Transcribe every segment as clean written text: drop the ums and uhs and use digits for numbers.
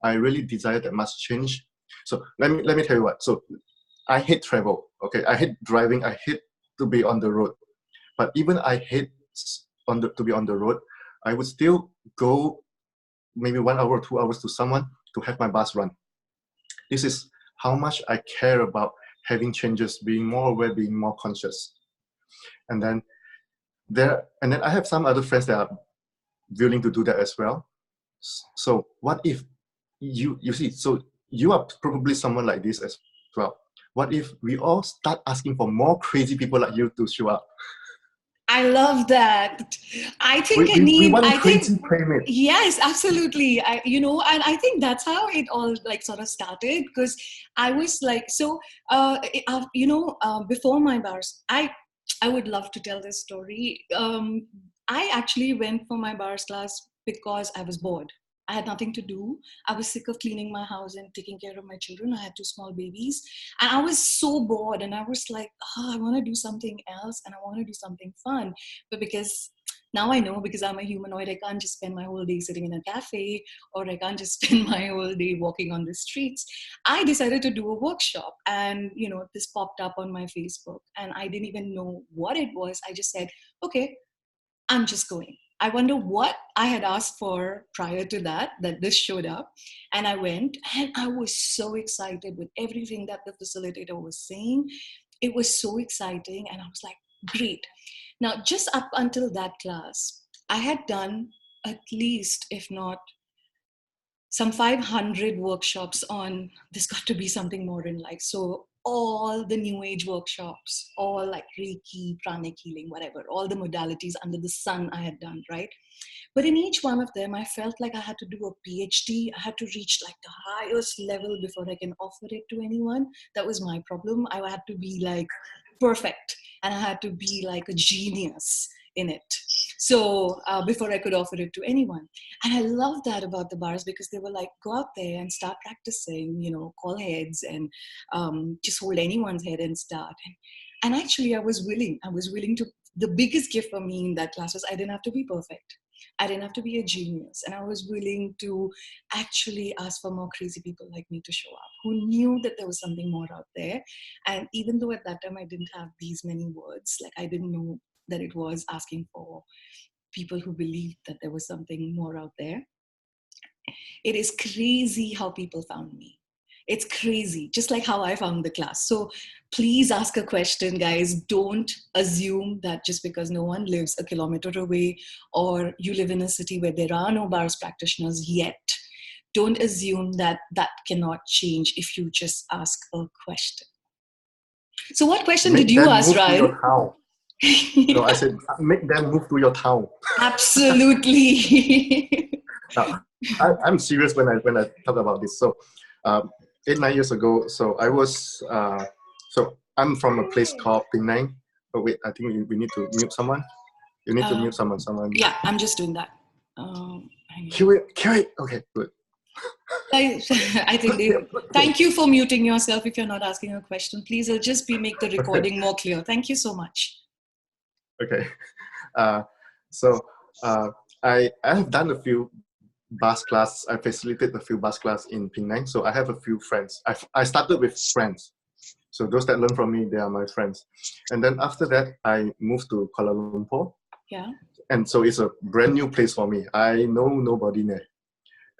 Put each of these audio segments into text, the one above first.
I really desire that must change. So let me tell you what. So I hate travel. Okay, I hate driving. I hate to be on the road. But even I hate to be on the road, I would still go maybe 1 hour or 2 hours to someone to have my bus run. This is how much I care about having changes, being more aware, being more conscious. And then I have some other friends that are willing to do that as well. So what if you see, so you are probably someone like this as well. What if we all start asking for more crazy people like you to show up? I love that. I think we want crazy playmates. Yes, absolutely. And I think that's how it all like sort of started, because I was like, before my bars, I would love to tell this story. I actually went for my bars class because I was bored. I had nothing to do. I was sick of cleaning my house and taking care of my children. I had 2 small babies. And I was so bored. And I was like, I want to do something else and I want to do something fun. But because now I know, because I'm a humanoid, I can't just spend my whole day sitting in a cafe, or I can't just spend my whole day walking on the streets. I decided to do a workshop, and this popped up on my Facebook, and I didn't even know what it was. I just said, okay, I'm just going. I wonder what I had asked for prior to that this showed up. And I went, and I was so excited with everything that the facilitator was saying. It was so exciting. And I was like, great. Now, just up until that class, I had done at least, if not some 500 workshops on there's got to be something more in life. So all the new age workshops, all like Reiki, pranic healing, whatever, all the modalities under the sun I had done, right? But in each one of them, I felt like I had to do a PhD. I had to reach like the highest level before I can offer it to anyone. That was my problem. I had to be like perfect, and I had to be like a genius in it. So before I could offer it to anyone. And I love that about the bars, because they were like, go out there and start practicing, call heads and just hold anyone's head and start. And actually I was willing to, the biggest gift for me in that class was I didn't have to be perfect. I didn't have to be a genius. And I was willing to actually ask for more crazy people like me to show up, who knew that there was something more out there. And even though at that time I didn't have these many words, like I didn't know that it was asking for people who believed that there was something more out there. It is crazy how people found me. It's crazy, just like how I found the class. So please ask a question, guys. Don't assume that just because no one lives a kilometer away, or you live in a city where there are no bars practitioners yet, don't assume that that cannot change if you just ask a question. So what question did you ask, Ryan? So I said, make them move to your town. Absolutely. I'm serious when I talk about this. So 8-9 years ago, so I was so I'm from a place called Penang. Oh wait, I think we need to mute someone. You need to mute someone. Yeah, I'm just doing that. Okay, good. I think thank you for muting yourself if you're not asking a question. Please, it'll just make the recording more clear. Thank you so much. Okay. I have done a few bus class. I facilitated a few bus class in Penang. So I have a few friends. I started with friends. So those that learn from me, they are my friends. And then after that, I moved to Kuala Lumpur. Yeah. And so it's a brand new place for me. I know nobody there.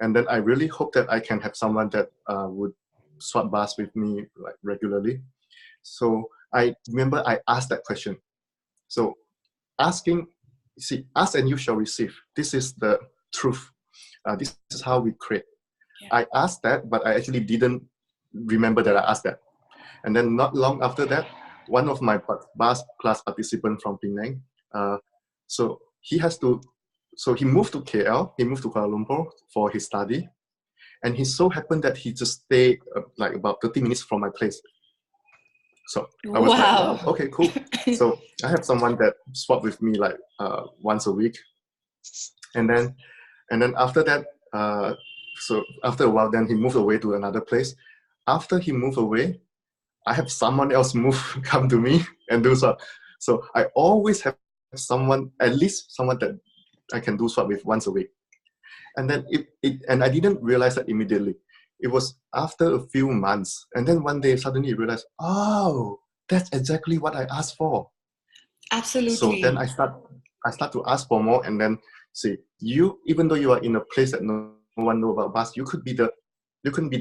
And then I really hope that I can have someone that would swap bus with me like regularly. So I remember I asked that question. So ask and you shall receive. This is the truth. This is how we create. Yeah. I asked that, but I actually didn't remember that I asked that. And then not long after that, one of my bus class participants from Penang, so he moved to KL, he moved to Kuala Lumpur for his study. And he so happened that he just stayed like about 30 minutes from my place. So I was like, wow, okay, cool. So I have someone that swap with me like once a week. And then after that, so after a while, then he moved away to another place. After he moved away, I have someone else come to me and do swap. So I always have someone, at least someone that I can do swap with once a week. And then and I didn't realize that immediately. It was after a few months. And then one day suddenly you realize, oh, that's exactly what I asked for. So then Absolutely. I start to ask for more, and then see, even though you are in a place that no one know about bus, you can be the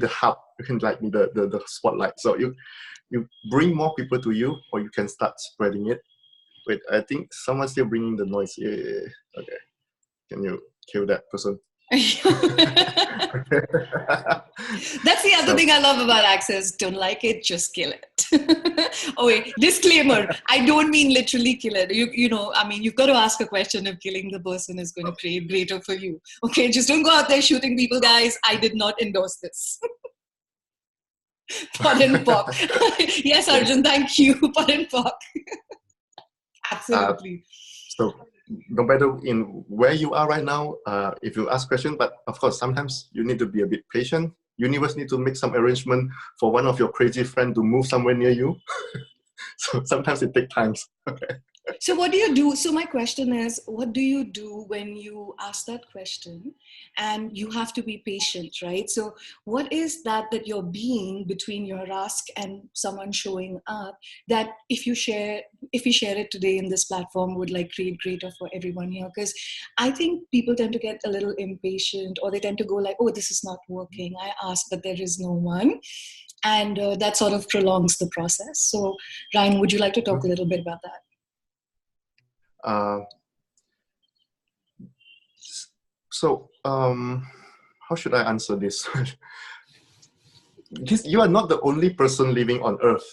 hub, you can like be the spotlight. So you bring more people to you, or you can start spreading it. Wait, I think someone's still bringing the noise. Yeah. Okay, can you kill that person? That's the other thing I love about Access. Don't like it, just kill it. Oh wait, disclaimer. I don't mean literally kill it. You know, I mean, you've got to ask a question if killing the person is going to create greater for you. Okay, just don't go out there shooting people, guys. I did not endorse this. Pardon, Pop. Yes, Arjun, thank you. Pardon, Pop. Absolutely. So no matter in where you are right now, if you ask questions, but of course, sometimes you need to be a bit patient. Universe need to make some arrangement for one of your crazy friends to move somewhere near you. So sometimes it takes time. So what do you do? So my question is, what do you do when you ask that question and you have to be patient, right? So what is that you're being between your ask and someone showing up that if we share it today in this platform would like create greater for everyone here? Because I think people tend to get a little impatient, or they tend to go like, oh, this is not working. I asked, but there is no one. And that sort of prolongs the process. So Ryan, would you like to talk a little bit about that? How should I answer this? You are not the only person living on Earth.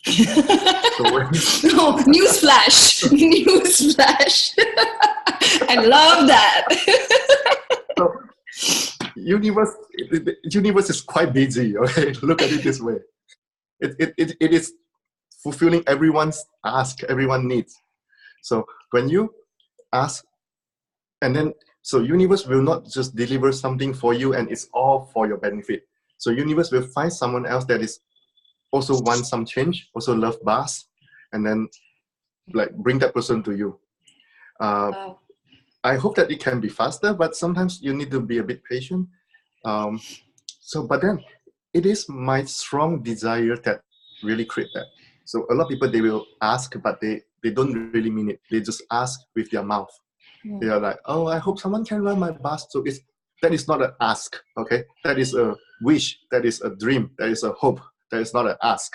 No, newsflash. Newsflash. I love that. So, universe is quite busy. Okay, look at it this way. It is fulfilling everyone's ask, everyone needs. So when you ask, and then so universe will not just deliver something for you and it's all for your benefit. So universe will find someone else that is also want some change, also love bars, and then like bring that person to you. Wow. I hope that it can be faster, but sometimes you need to be a bit patient. But then it is my strong desire that really create that. So a lot of people, they will ask, but they don't really mean it. They just ask with their mouth. They are like, oh, I hope someone can run my bus. So that is not an ask, okay? That is a wish. That is a dream. That is a hope. That is not an ask.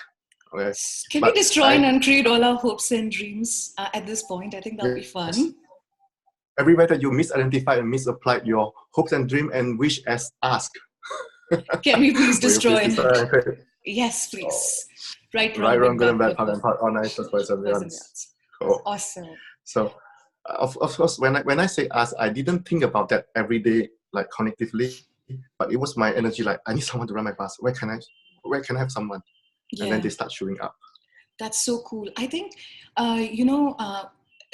Okay? Can we destroy and uncreate all our hopes and dreams at this point? I think that'll be fun. Everywhere that you misidentified and misapplied your hopes and dream and wish as ask. Can we please destroy? Yes, please. Right, wrong, good and bad, part and part, all nice, Awesome. So, of course, when I say ask, I didn't think about that every day, like cognitively, but it was my energy. Like, I need someone to run my bus. Where can I have someone? Yeah. And then they start showing up. That's so cool. I think,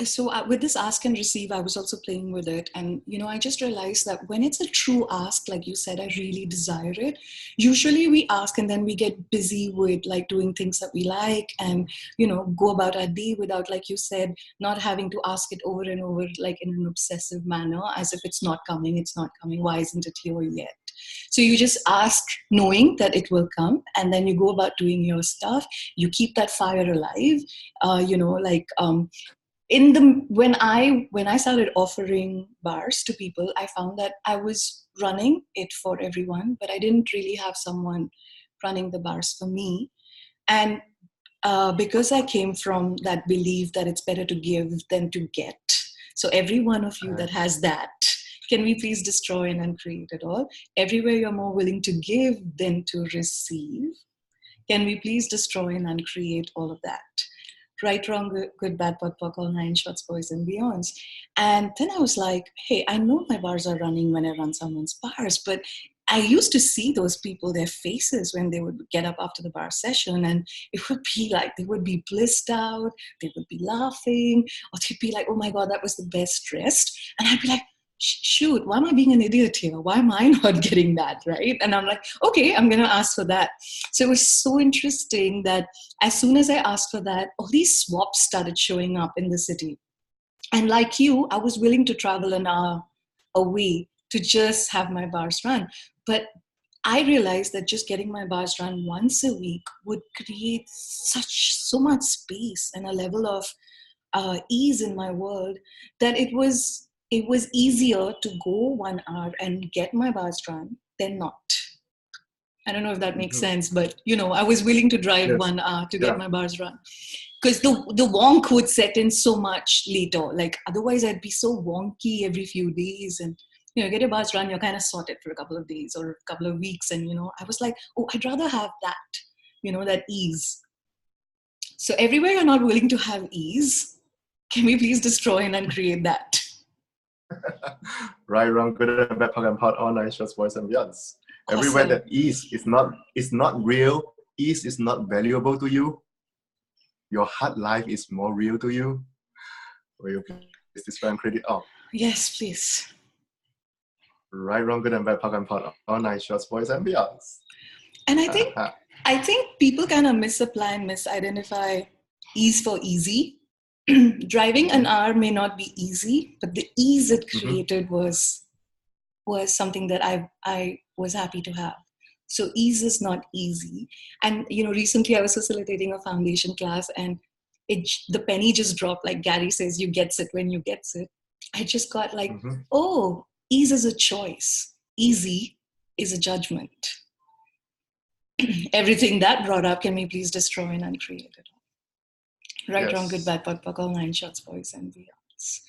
so with this ask and receive, I was also playing with it. And, I just realized that when it's a true ask, like you said, I really desire it. Usually we ask and then we get busy with like doing things that we like and, go about our day without, like you said, not having to ask it over and over, like in an obsessive manner, as if it's not coming. Why isn't it here yet? So you just ask knowing that it will come, and then you go about doing your stuff. You keep that fire alive, when I started offering bars to people, I found that I was running it for everyone, but I didn't really have someone running the bars for me. And because I came from that belief that it's better to give than to get. So every one of you that has that, can we please destroy and uncreate it all? Everywhere you're more willing to give than to receive, can we please destroy and uncreate all of that? Right, wrong, good, bad, pot, pock, all 9 shots, boys and beyonds. And then I was like, hey, I know my bars are running when I run someone's bars, but I used to see those people, their faces when they would get up after the bar session, and it would be like they would be blissed out, they would be laughing, or they'd be like, oh my God, that was the best dressed. And I'd be like, shoot, why am I being an idiot here? Why am I not getting that, right? And I'm like, okay, I'm going to ask for that. So it was so interesting that as soon as I asked for that, all these swaps started showing up in the city. And like you, I was willing to travel an hour away to just have my bars run. But I realized that just getting my bars run once a week would create so much space and a level of ease in my world that it was easier to go 1 hour and get my bars run than not. I don't know if that makes sense, but I was willing to drive Yes. 1 hour to get my bars run, because the wonk would set in so much later. Like otherwise, I'd be so wonky every few days, and get your bars run, you're kind of sorted for a couple of days or a couple of weeks, and I was like, oh, I'd rather have that, that ease. So everywhere you're not willing to have ease, can we please destroy and uncreate that? Right, wrong, good and bad, POC and POD, all nine shots, boys and beyonds. Awesome. Everywhere that ease is not real, ease is not valuable to you, your hard life is more real to you. Will you please describe and credit out? Yes, please. Right, wrong, good and bad, POC and POD, all nine shots, boys and beyonds. And I think people kind of misapply and misidentify ease for easy. Driving an hour may not be easy, but the ease it created was something that I was happy to have. So ease is not easy. And recently I was facilitating a foundation class, and the penny just dropped. Like Gary says, you gets it when you gets it. I just got like, oh, ease is a choice. Easy is a judgment. Everything that brought up, can we please destroy and uncreate it? Right, wrong, good, bad, POC, all nine shots, boys and beyonds.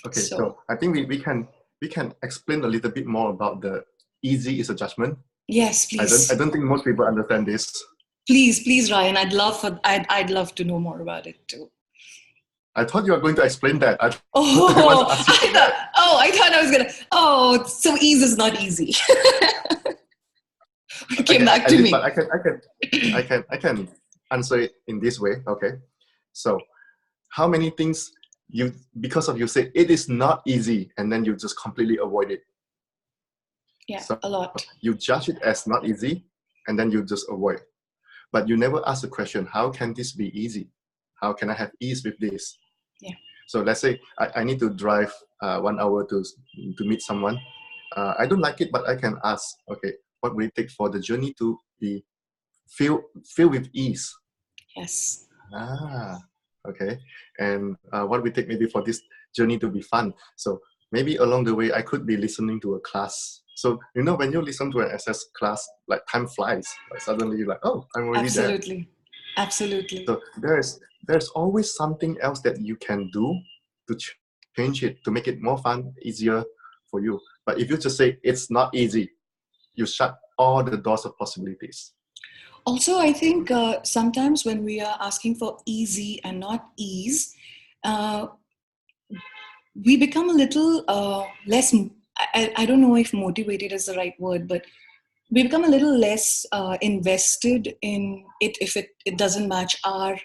Okay, so I think we can explain a little bit more about the easy is a judgment. Yes, please. I don't think most people understand this. Please, Ryan. I'd love to know more about it too. I thought you were going to explain that. I thought I was gonna. Oh, so ease is not easy. It came back to me. But I can answer it in this way. Okay, so how many things because of you say it is not easy, and then you just completely avoid it? Yeah, so a lot. You judge it as not easy, and then you just avoid. But you never ask the question, how can this be easy? How can I have ease with this? Yeah. So let's say I need to drive 1 hour to meet someone. I don't like it, but I can ask, okay, what will it take for the journey to be filled with ease? Yes. Okay. And what will it take maybe for this journey to be fun? So maybe along the way, I could be listening to a class. So, when you listen to an SS class, like time flies. Like suddenly you're like, oh, I'm already there. Absolutely. So there's always something else that you can do to change it, to make it more fun, easier for you. But if you just say it's not easy, you shut all the doors of possibilities. Also, I think sometimes when we are asking for easy and not ease, we become a little less, I don't know if motivated is the right word, but we become a little less invested in it if it doesn't match our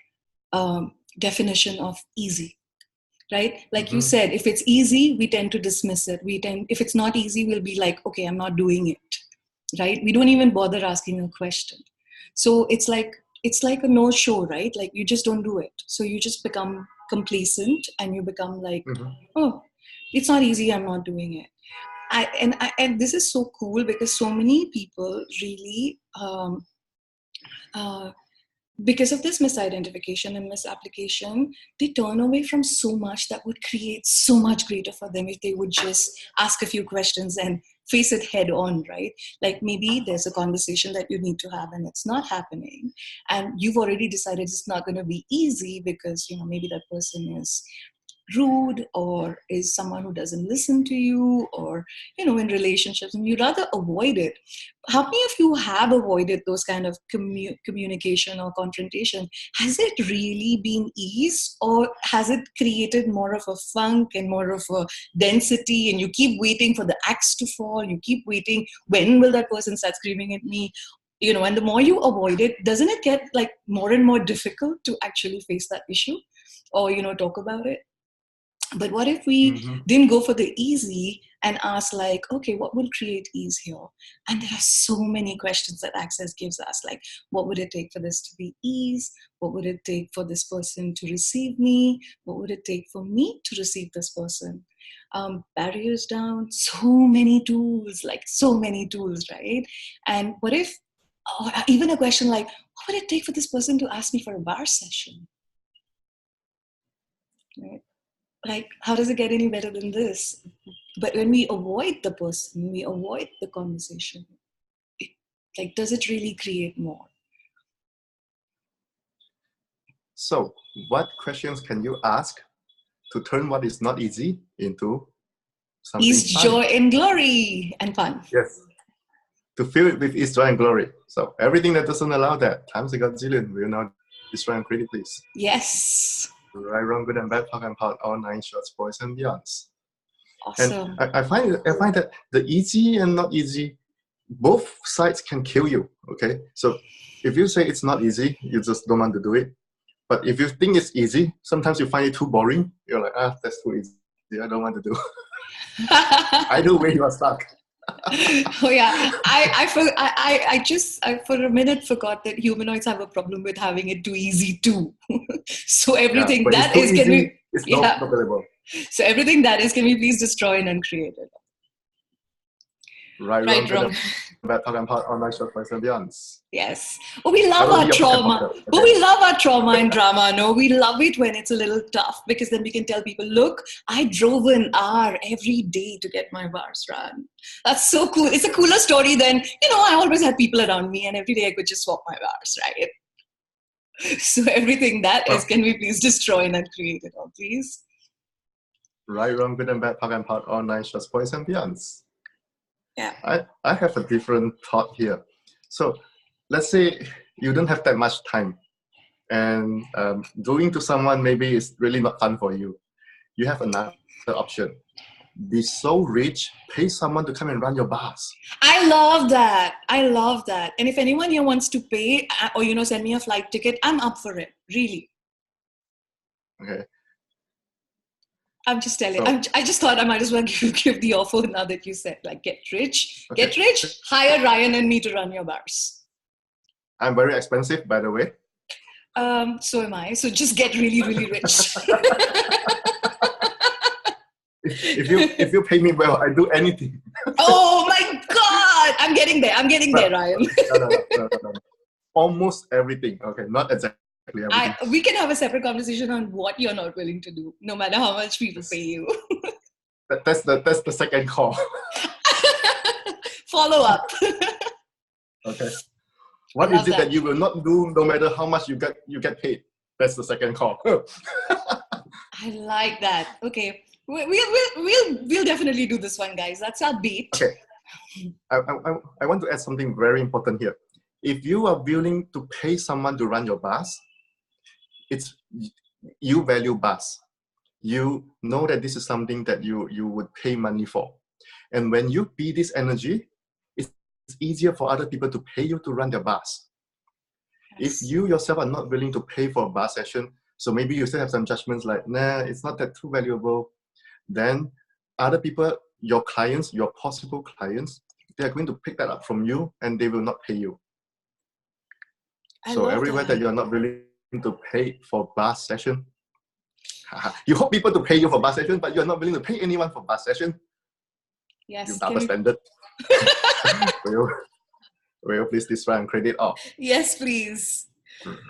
definition of easy, right? Like you said, if it's easy, we tend to dismiss it. If it's not easy, we'll be like, okay, I'm not doing it, right? We don't even bother asking a question. So it's like a no-show, right? Like you just don't do it. So you just become complacent and you become like, oh, it's not easy, I'm not doing it. And this is so cool because so many people really, because of this misidentification and misapplication, they turn away from so much that would create so much greater for them if they would just ask a few questions and face it head on, right? Like maybe there's a conversation that you need to have and it's not happening. And you've already decided it's not going to be easy because, maybe that person is rude or is someone who doesn't listen to you or, in relationships, and you rather avoid it. How many of you have avoided those kind of communication or confrontation? Has it really been ease, or has it created more of a funk and more of a density, and you keep waiting for the axe to fall, you keep waiting, when will that person start screaming at me? And the more you avoid it, doesn't it get like more and more difficult to actually face that issue or, talk about it? But what if we didn't go for the easy and ask like, okay, what will create ease here? And there are so many questions that Access gives us. Like, what would it take for this to be ease? What would it take for this person to receive me? What would it take for me to receive this person? barriers down, so many tools, right? And what if, or even a question like, what would it take for this person to ask me for a bar session? Right? Like, how does it get any better than this? But when we avoid the person, we avoid the conversation, like, does it really create more? So, what questions can you ask to turn what is not easy into something Ease, fun? joy, and glory, and fun. Yes. To fill it with ease, joy, and glory. So, everything that doesn't allow that, times a godzillion, will now destroy and create it, please. Yes. Right, wrong, good and bad, talk and part, all 9 shorts, boys and beyonds. Awesome. And I find that the easy and not easy, both sides can kill you. Okay, so if you say it's not easy, you just don't want to do it. But if you think it's easy, sometimes you find it too boring. You're like, that's too easy. I don't want to do. Either way, you are stuck. Oh yeah, I for a minute forgot that humanoids have a problem with having it too easy too. So everything that is, can we? It's not available. So everything that is, can we please destroy and uncreate it? Right, wrong. Bad talk and part, online short boys and beyonds. Yes. Oh, we love our trauma. Okay. But we love our trauma and drama. No, we love it when it's a little tough, because then we can tell people, look, I drove an hour every day to get my bars run. That's so cool. It's a cooler story than, I always had people around me and every day I could just swap my bars, right? So everything that is, can we please destroy and uncreate it all, please? Right, wrong, good and bad, talk and part, online short boys and beyonds. Yeah. I have a different thought here. So let's say you don't have that much time, and doing to someone maybe is really not fun for you. You have another option. Be so rich, pay someone to come and run your bars. I love that. And if anyone here wants to pay or, send me a flight ticket, I'm up for it. Really. Okay. I'm just telling. I just thought I might as well give the offer now that you said, like, get rich, hire Ryan and me to run your bars. I'm very expensive, by the way. So am I. So just get really, really rich. if you pay me well, I do anything. Oh my God! I'm getting there, Ryan. No. Almost everything. Okay, not exactly. We can have a separate conversation on what you're not willing to do, no matter how much people pay you. That's the second call. Follow up. Okay. What is it that you will not do, no matter how much you get paid? That's the second call. I like that. Okay, we'll definitely do this one, guys. That's our beat. Okay. I want to add something very important here. If you are willing to pay someone to run your bars, you value bars. You know that this is something that you would pay money for. And when you be this energy, it's easier for other people to pay you to run their bars. Yes. If you yourself are not willing to pay for a bar session, so maybe you still have some judgments like, nah, it's not that too valuable, then other people, your clients, your possible clients, they are going to pick that up from you and they will not pay you. So everywhere that you're not willing to pay for bar session, you hope people to pay you for bar session, but you're not willing to pay anyone for bar session. Yes. You double standard. Will you please destroy and credit off? Yes, please.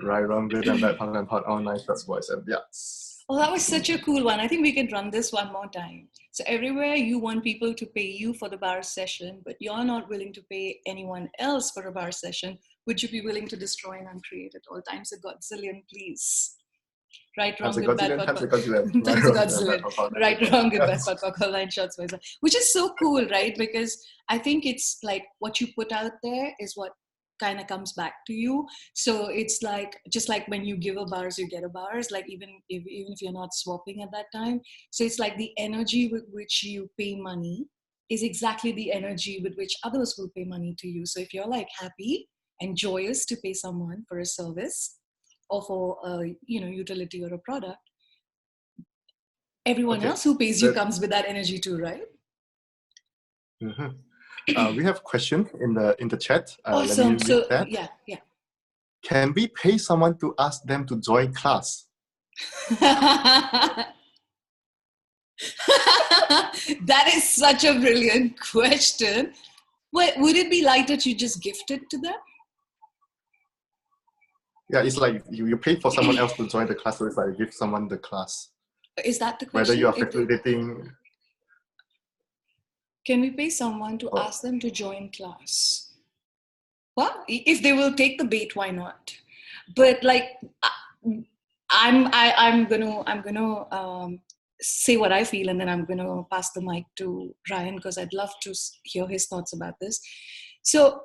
Right, wrong, good and bad, punk and pot, all nice, that's boys and yes. Oh, that was such a cool one. I think we can run this one more time. So everywhere you want people to pay you for the bar session, but you're not willing to pay anyone else for a bar session, would you be willing to destroy and uncreate it all times a godzillion, please? Right, wrong, good, bad, times a godzillion. Right, wrong, good, bad, all 9 shots, which is so cool, right? Because I think it's like what you put out there is what kind of comes back to you. So it's like, just like when you give a bars, you get a bars, like even if you're not swapping at that time. So it's like the energy with which you pay money is exactly the energy with which others will pay money to you. So if you're like happy and joyous to pay someone for a service or for a utility or a product, everyone else who pays you comes with that energy too, right? Mm-hmm. We have a question in the chat. Awesome. Let me read that. Yeah. Can we pay someone to ask them to join class? That is such a brilliant question. Would it be lighter to just gift it to them? Yeah, it's like you pay for someone else to join the class, so it's like you give someone the class. Is that the Whether you question? are facilitating. Can we pay someone to Oh, ask them to join class? Well, if they will take the bait, why not? But like, I'm gonna say what I feel, and then I'm gonna pass the mic to Ryan because I'd love to hear his thoughts about this. So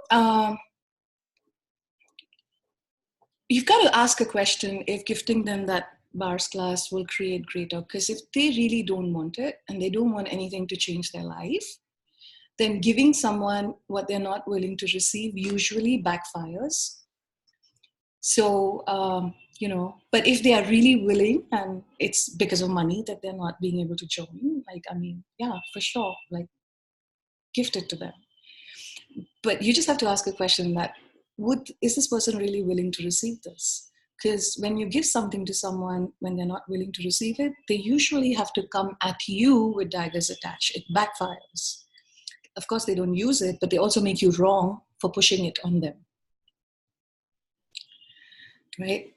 you've got to ask a question if gifting them that bars class will create greater. Because if they really don't want it and they don't want anything to change their life, then giving someone what they're not willing to receive usually backfires. So, but if they are really willing and it's because of money that they're not being able to join, like, I mean, yeah, for sure, like, gift it to them. But you just have to ask a question that, is this person really willing to receive this? Because when you give something to someone when they're not willing to receive it, they usually have to come at you with daggers attached. It backfires. Of course, they don't use it, but they also make you wrong for pushing it on them. Right?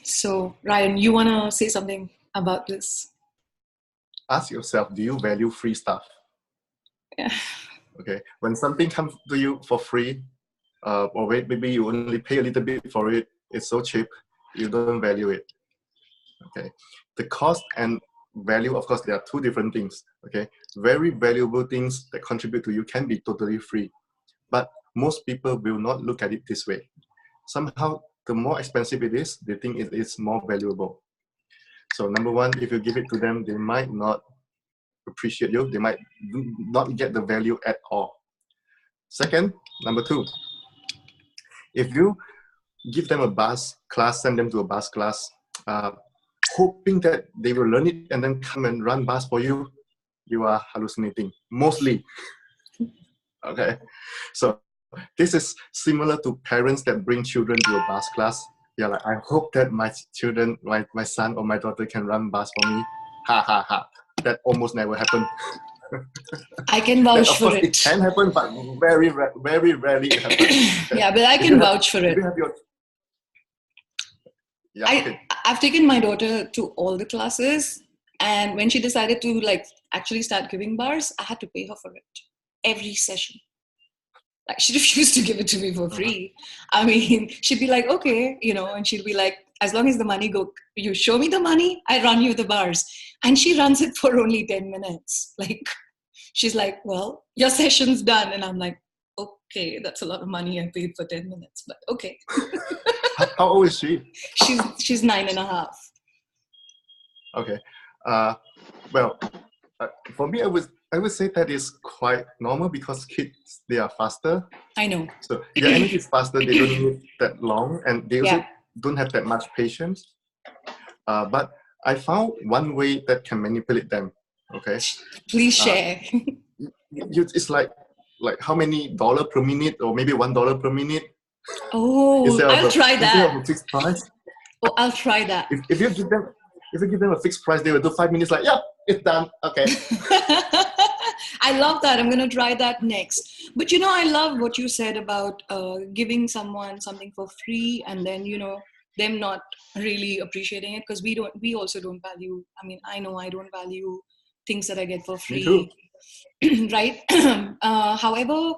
So, Ryan, you want to say something about this? Ask yourself, do you value free stuff? Yeah. Okay. When something comes to you for free, or maybe you only pay a little bit for it, it's so cheap, you don't value it. Okay. The cost and value, of course, there are two different things. Okay. Very valuable things that contribute to you can be totally free, but most people will not look at it this way. Somehow, the more expensive it is, they think it is more valuable. So number one, if you give it to them, they might not appreciate you. They might not get the value at all. Second, number two, if you give them a bus class, send them to a bus class, hoping that they will learn it and then come and run bus for you, you are hallucinating, mostly. Okay, so this is similar to parents that bring children to a bus class. Yeah, like, I hope that my children, my son or my daughter can run bus for me. Ha ha ha. That almost never happened. I can vouch of for course, it can happen, but very rarely it happens. Yeah, but I can vouch for it. Yeah, okay. I've taken my daughter to all the classes, and when she decided to like actually start giving bars, I had to pay her for it every session. Like, she refused to give it to me for free. I mean, she'd be like, okay, and she'd be like, as long as the money you show me the money, I run you the bars. And she runs it for only 10 minutes. Like, she's like, well, your session's done. And I'm like, okay, that's a lot of money I paid for 10 minutes, but okay. How old is she? She's 9.5. Okay. Well, for me, I would say that is quite normal because kids, they are faster. I know. So their energy is faster. They don't need that long, and they also don't have that much patience. But I found one way that can manipulate them. Okay. Please share. It's like how many dollar per minute, or maybe $1 per minute. Oh, I'll try that. Instead of a fixed price. Oh, I'll try that. If you give them a fixed price, they will do 5 minutes. Like, yeah, it's done. Okay. I love that. I'm going to try that next. But I love what you said about giving someone something for free, and then them not really appreciating it, because we also don't value. I mean, I know I don't value things that I get for free. Me too. Right. However,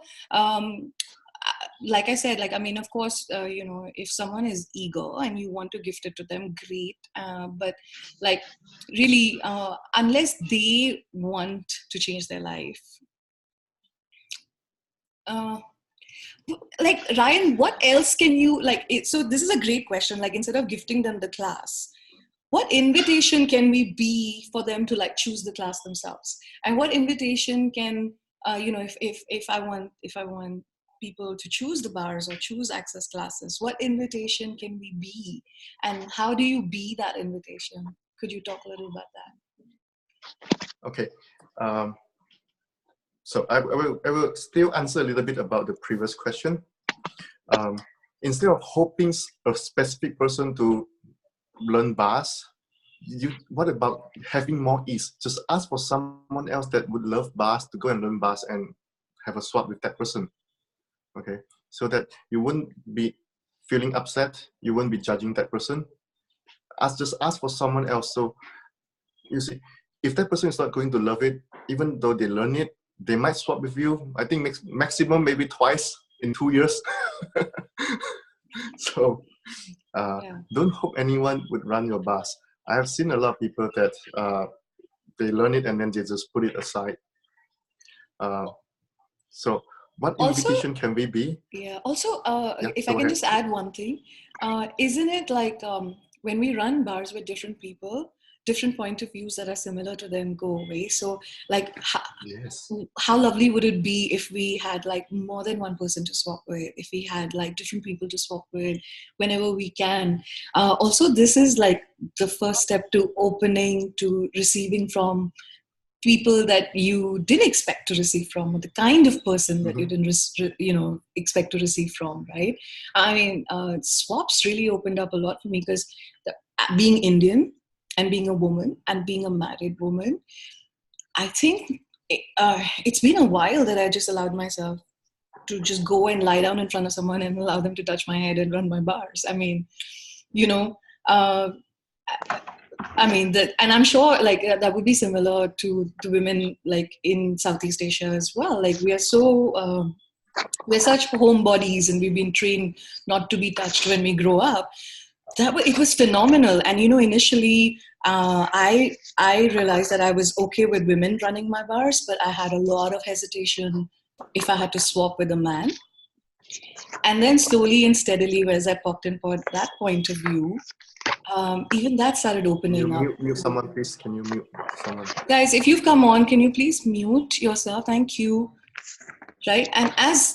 like I said, like, I mean, of course, if someone is eager and you want to gift it to them, great. But like, really, unless they want to change their life. Like, Ryan, what else can you so this is a great question. Like, instead of gifting them the class, what invitation can we be for them to like choose the class themselves? And what invitation can, if I want people to choose the bars or choose access classes, what invitation can we be? And how do you be that invitation? Could you talk a little about that? Okay. So I will still answer a little bit about the previous question. Instead of hoping a specific person to learn bars, what about having more ease? Just ask for someone else that would love bars to go and learn bars and have a swap with that person. Okay, so that you wouldn't be feeling upset, you won't be judging that person. Just ask for someone else. So you see, if that person is not going to love it, even though they learn it, they might swap with you. I think maximum maybe twice in 2 years. So don't hope anyone would run your bus. I have seen a lot of people that they learn it and then they just put it aside. So what invitation can we be? Yeah. Also, if I can just add one thing, isn't it like when we run bars with different people, different point of views that are similar to them go away? So like, how lovely would it be if we had like more than one person to swap with, if we had like different people to swap with whenever we can. Also, this is like the first step to opening, to receiving from people that you didn't expect to receive from, or the kind of person that you didn't expect to receive from, right? I mean, swaps really opened up a lot for me, because being Indian and being a woman and being a married woman, I think it's been a while that I just allowed myself to just go and lie down in front of someone and allow them to touch my head and run my bars. I mean, and I'm sure like that would be similar to women like in Southeast Asia as well. Like we are so we're such homebodies, and we've been trained not to be touched when we grow up. It was phenomenal. And initially I realized that I was okay with women running my bars, but I had a lot of hesitation if I had to swap with a man. And then slowly and steadily, as I popped in for that point of view, even that started opening up. Mute someone, please. Can you mute someone? Guys, if you've come on, can you please mute yourself? Thank you. Right, and as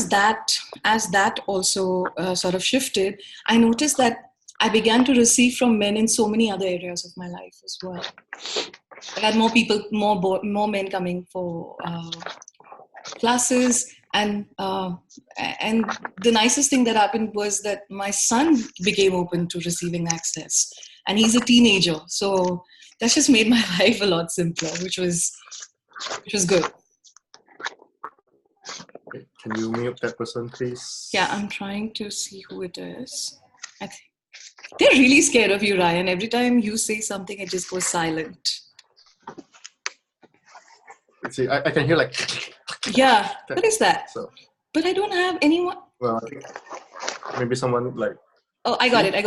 that also sort of shifted, I noticed that I began to receive from men in so many other areas of my life as well. I had more people, more men coming for classes, and the nicest thing that happened was that my son became open to receiving access, and he's a teenager, so that just made my life a lot simpler, which was good. Okay. Can you mute that person, please? Yeah, I'm trying to see who it is. They're really scared of you, Ryan. Every time you say something, it just goes silent. See, I can hear like... Yeah, what is that? So, but I don't have anyone... Well, I think maybe someone like... Oh, I got it. Yeah.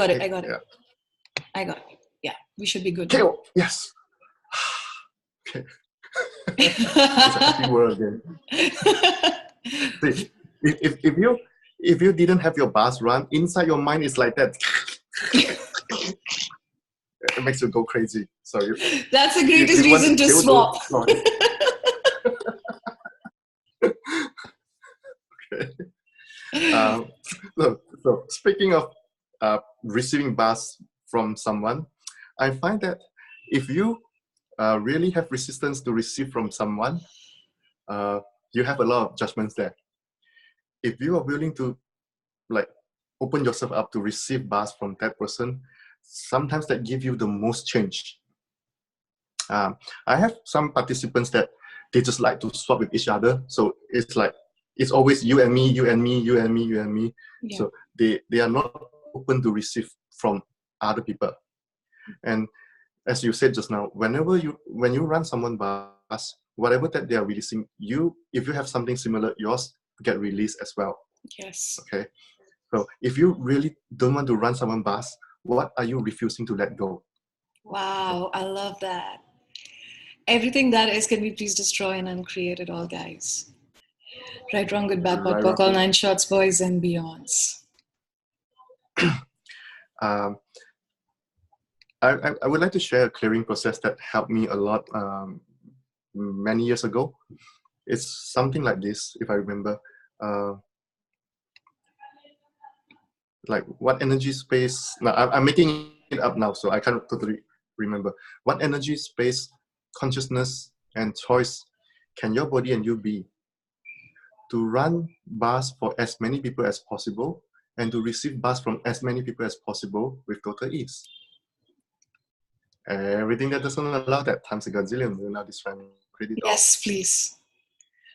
I got it. Yeah, we should be good. KO, yes. Okay. It's a happy word again. See, if you didn't have your bars run, inside your mind is like that. It makes you go crazy. So that's the greatest reason to swap. Okay. So speaking of receiving bars from someone, I find that if you really have resistance to receive from someone, you have a lot of judgments there. If you are willing to like open yourself up to receive bars from that person, sometimes that give you the most change. I have some participants that they just like to swap with each other. So it's like, it's always you and me, you and me, you and me, you and me. Yeah. So they are not open to receive from other people. And as you said just now, when you run someone bars, whatever that they are releasing, if you have something similar, yours get released as well. Yes. Okay. So if you really don't want to run someone bars, what are you refusing to let go? Wow, I love that. Everything that is, can we please destroy and uncreate it all, guys? Right, wrong, good, bad, pot, poc, all 9 shots, boys and beyonds. I would like to share a clearing process that helped me a lot many years ago. It's something like this, if I remember. Like what energy space, now I'm making it up now, so I can't totally remember. What energy space, consciousness, and choice can your body and you be to run bars for as many people as possible and to receive bars from as many people as possible with total ease? Everything that doesn't allow that times a gazillion. We'll now describe it all. Yes, please.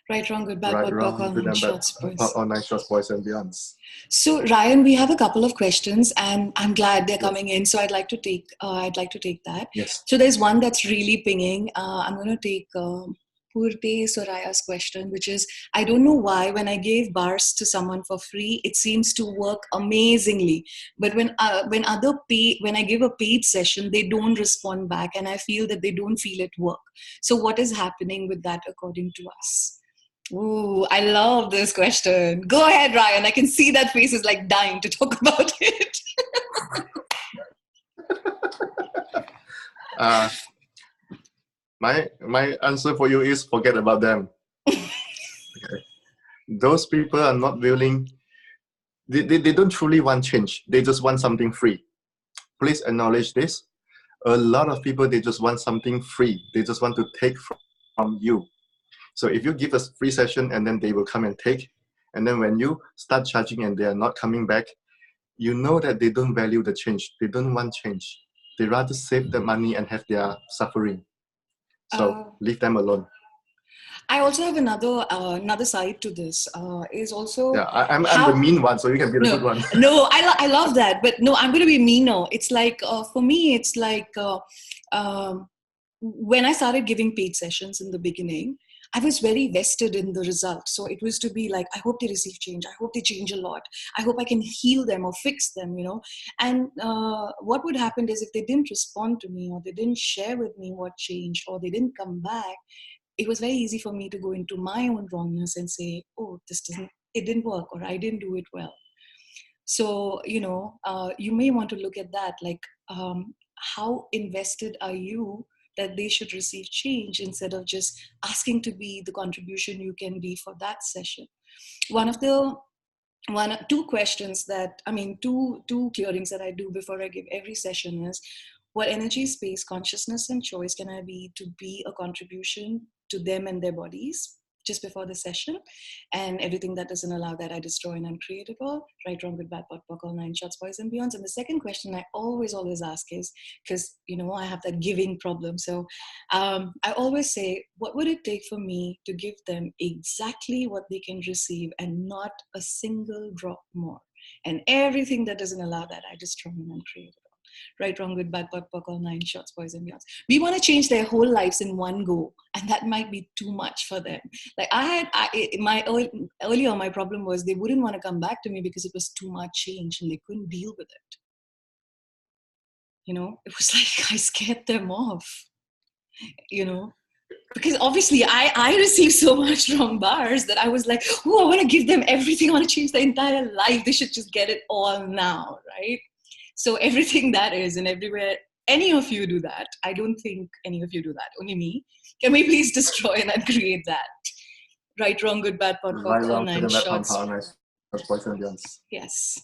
Right, wrong, good, bad, Right, pot, wrong, pock, all good nine and bad, shots, boys. part all nine shots, boys and beyonds. So Ryan, we have a couple of questions, and I'm glad they're Yes. coming in. So I'd like to take that. Yes. So there's one that's really pinging. I'm going to take Purte Soraya's question, which is, I don't know why when I gave bars to someone for free, it seems to work amazingly. But when I give a paid session, they don't respond back, and I feel that they don't feel it work. So what is happening with that according to us? Ooh, I love this question. Go ahead, Ryan. I can see that face is like dying to talk about it. My answer for you is forget about them. Okay. Those people are not willing. They don't truly want change. They just want something free. Please acknowledge this. A lot of people, they just want something free. They just want to take from you. So if you give a free session and then they will come and take, and then when you start charging and they are not coming back, you know that they don't value the change. They don't want change. They rather save the money and have their suffering. So leave them alone. I also have another side to this. Is also Yeah, I'm the mean one, so you can be the good one. No, I love that, but no, I'm going to be meaner. It's like for me, it's like when I started giving paid sessions in the beginning, I was very vested in the result. So it was to be like, I hope they receive change. I hope they change a lot. I hope I can heal them or fix them, you know. And what would happen is if they didn't respond to me or they didn't share with me what changed or they didn't come back, it was very easy for me to go into my own wrongness and say, oh, it didn't work or I didn't do it well. So, you know, you may want to look at that, like how invested are you that they should receive change instead of just asking to be the contribution you can be for that session. Two questions that, two clearings that I do before I give every session is, what energy, space, consciousness, and choice can I be to be a contribution to them and their bodies just before the session? And everything that doesn't allow that, I destroy and uncreate it all. Right, wrong, good, bad, pot, pock, all nine shots, boys and beyonds. And the second question I always ask is, because, you know, I have that giving problem. So I always say, what would it take for me to give them exactly what they can receive and not a single drop more? And everything that doesn't allow that, I destroy and uncreate it. Right, wrong, good, bad, pot, pock, all nine shots, boys and beyonds. We want to change their whole lives in one go, and that might be too much for them. Like earlier, my problem was they wouldn't want to come back to me because it was too much change and they couldn't deal with it. You know, it was like I scared them off. You know, because obviously I received so much from bars that I was like, oh, I want to give them everything. I want to change their entire life. They should just get it all now, right? So everything that is and everywhere, any of you do that. I don't think any of you do that. Only me. Can we please destroy and uncreate that? Right, wrong, good, bad, pot, pock, all nine shots. Boys and beyonds. Yes.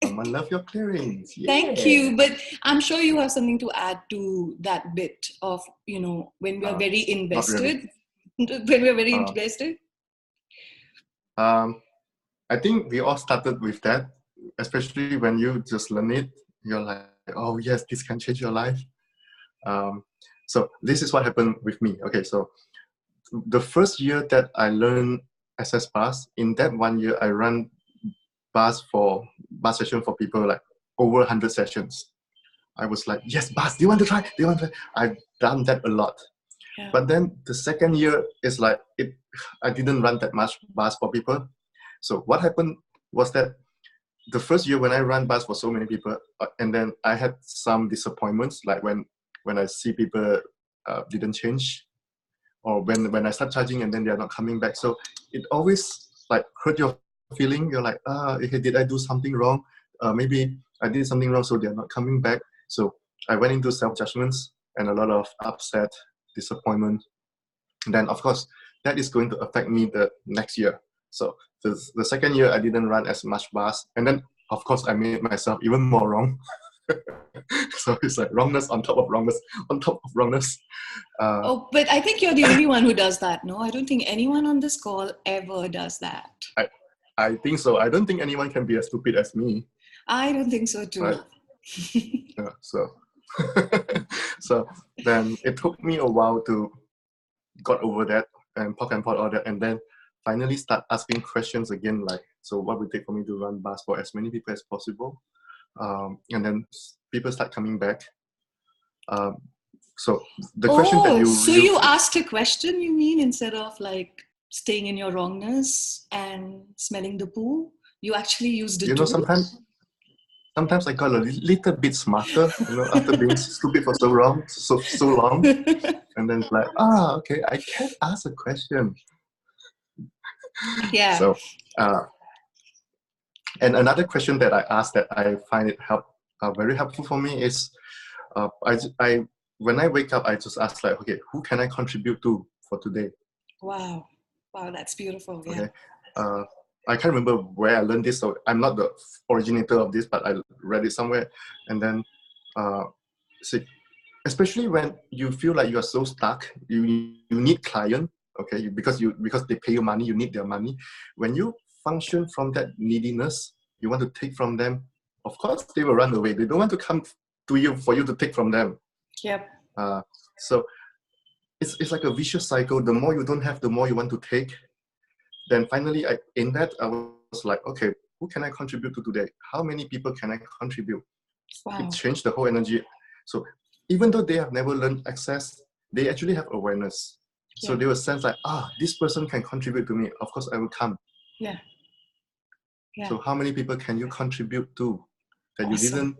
I love your clearings. Yeah. Thank you. But I'm sure you have something to add to that bit of, you know, when we are very invested. Really. When we're very invested. I think we all started with that, especially when you just learn it. You're like, oh yes, this can change your life. So this is what happened with me. Okay, so the first year that I learned SS bars, in that 1 year I ran bars session for people like over 100 sessions. I was like, yes, bars, do you want to try? I've done that a lot. Yeah. But then the second year is like, I didn't run that much bars for people. So what happened was that the first year when I ran bars for so many people, and then I had some disappointments, like when I see people didn't change, or when I start charging and then they're not coming back. So it always like hurt your feeling. You're like, okay, did I do something wrong? Maybe I did something wrong, so they're not coming back. So I went into self-judgments and a lot of upset, disappointment. And then of course, that is going to affect me the next year. So the second year, I didn't run as much bars. And then, of course, I made myself even more wrong. So it's like wrongness on top of wrongness on top of wrongness. But I think you're the only one who does that, no? I don't think anyone on this call ever does that. I think so. I don't think anyone can be as stupid as me. I don't think so too. Right? Yeah, so So then it took me a while to got over that and poke and pot all that, and then finally start asking questions again, like, so what would it take for me to run bars for as many people as possible? And then people start coming back. So the question that so you asked a question, you mean, instead of like staying in your wrongness and smelling the poo, you actually used a tool? Sometimes I got a little bit smarter, after being stupid for so long, and then it's like, okay, I can ask a question. Yeah. So, and another question that I asked that I find it very helpful for me is, I when I wake up, I just ask like, okay, who can I contribute to for today? Wow, that's beautiful. Yeah. Okay. I can't remember where I learned this, so I'm not the originator of this, but I read it somewhere. And then, see, especially when you feel like you are so stuck, you need client, okay, because they pay you money, you need their money. When you function from that neediness, you want to take from them. Of course, they will run away. They don't want to come to you for you to take from them. Yep. So it's like a vicious cycle. The more you don't have, the more you want to take. Then finally, I was like, okay, who can I contribute to today? How many people can I contribute? Wow. It changed the whole energy. So even though they have never learned access, they actually have awareness. Yeah. So they will sense like, this person can contribute to me. Of course, I will come. Yeah. So how many people can you contribute to that you didn't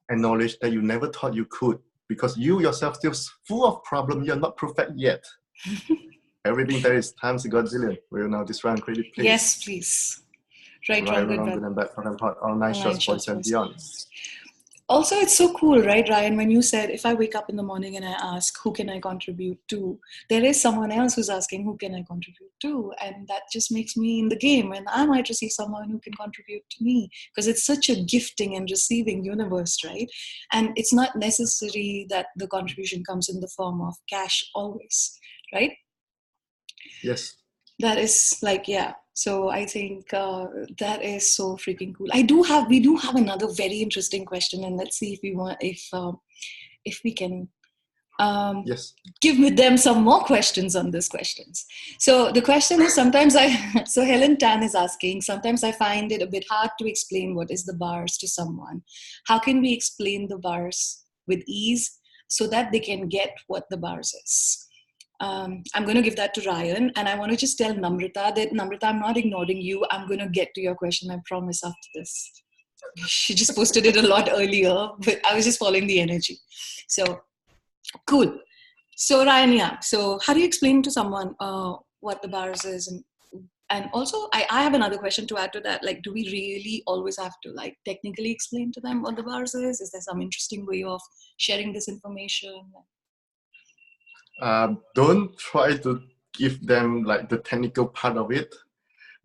acknowledge, that you never thought you could? Because you yourself still full of problems. You're not perfect yet. Everything there is times a godzillion. We will now this round credit, please. Yes, please. Right, wrong, good, bad, all 9 shots, points and beyond. Also, it's so cool, right, Ryan, when you said, if I wake up in the morning and I ask, who can I contribute to? There is someone else who's asking, who can I contribute to? And that just makes me in the game. And I might receive someone who can contribute to me, because it's such a gifting and receiving universe, right? And it's not necessary that the contribution comes in the form of cash always, right? Yes. That is like, yeah. So I think that is so freaking cool. We do have another very interesting question, and let's see if we can yes, give them some more questions on these questions. So the question is, so Helen Tan is asking, sometimes I find it a bit hard to explain what is the bars to someone. How can we explain the bars with ease so that they can get what the bars is? I'm going to give that to Ryan, and I want to just tell Namrata that, Namrata, I'm not ignoring you. I'm going to get to your question, I promise, after this. She just posted it a lot earlier, but I was just following the energy. So, cool. So, Ryan, yeah. So, how do you explain to someone what the bars is? And also, I have another question to add to that. Like, do we really always have to like technically explain to them what the bars is? Is there some interesting way of sharing this information? Don't try to give them like the technical part of it.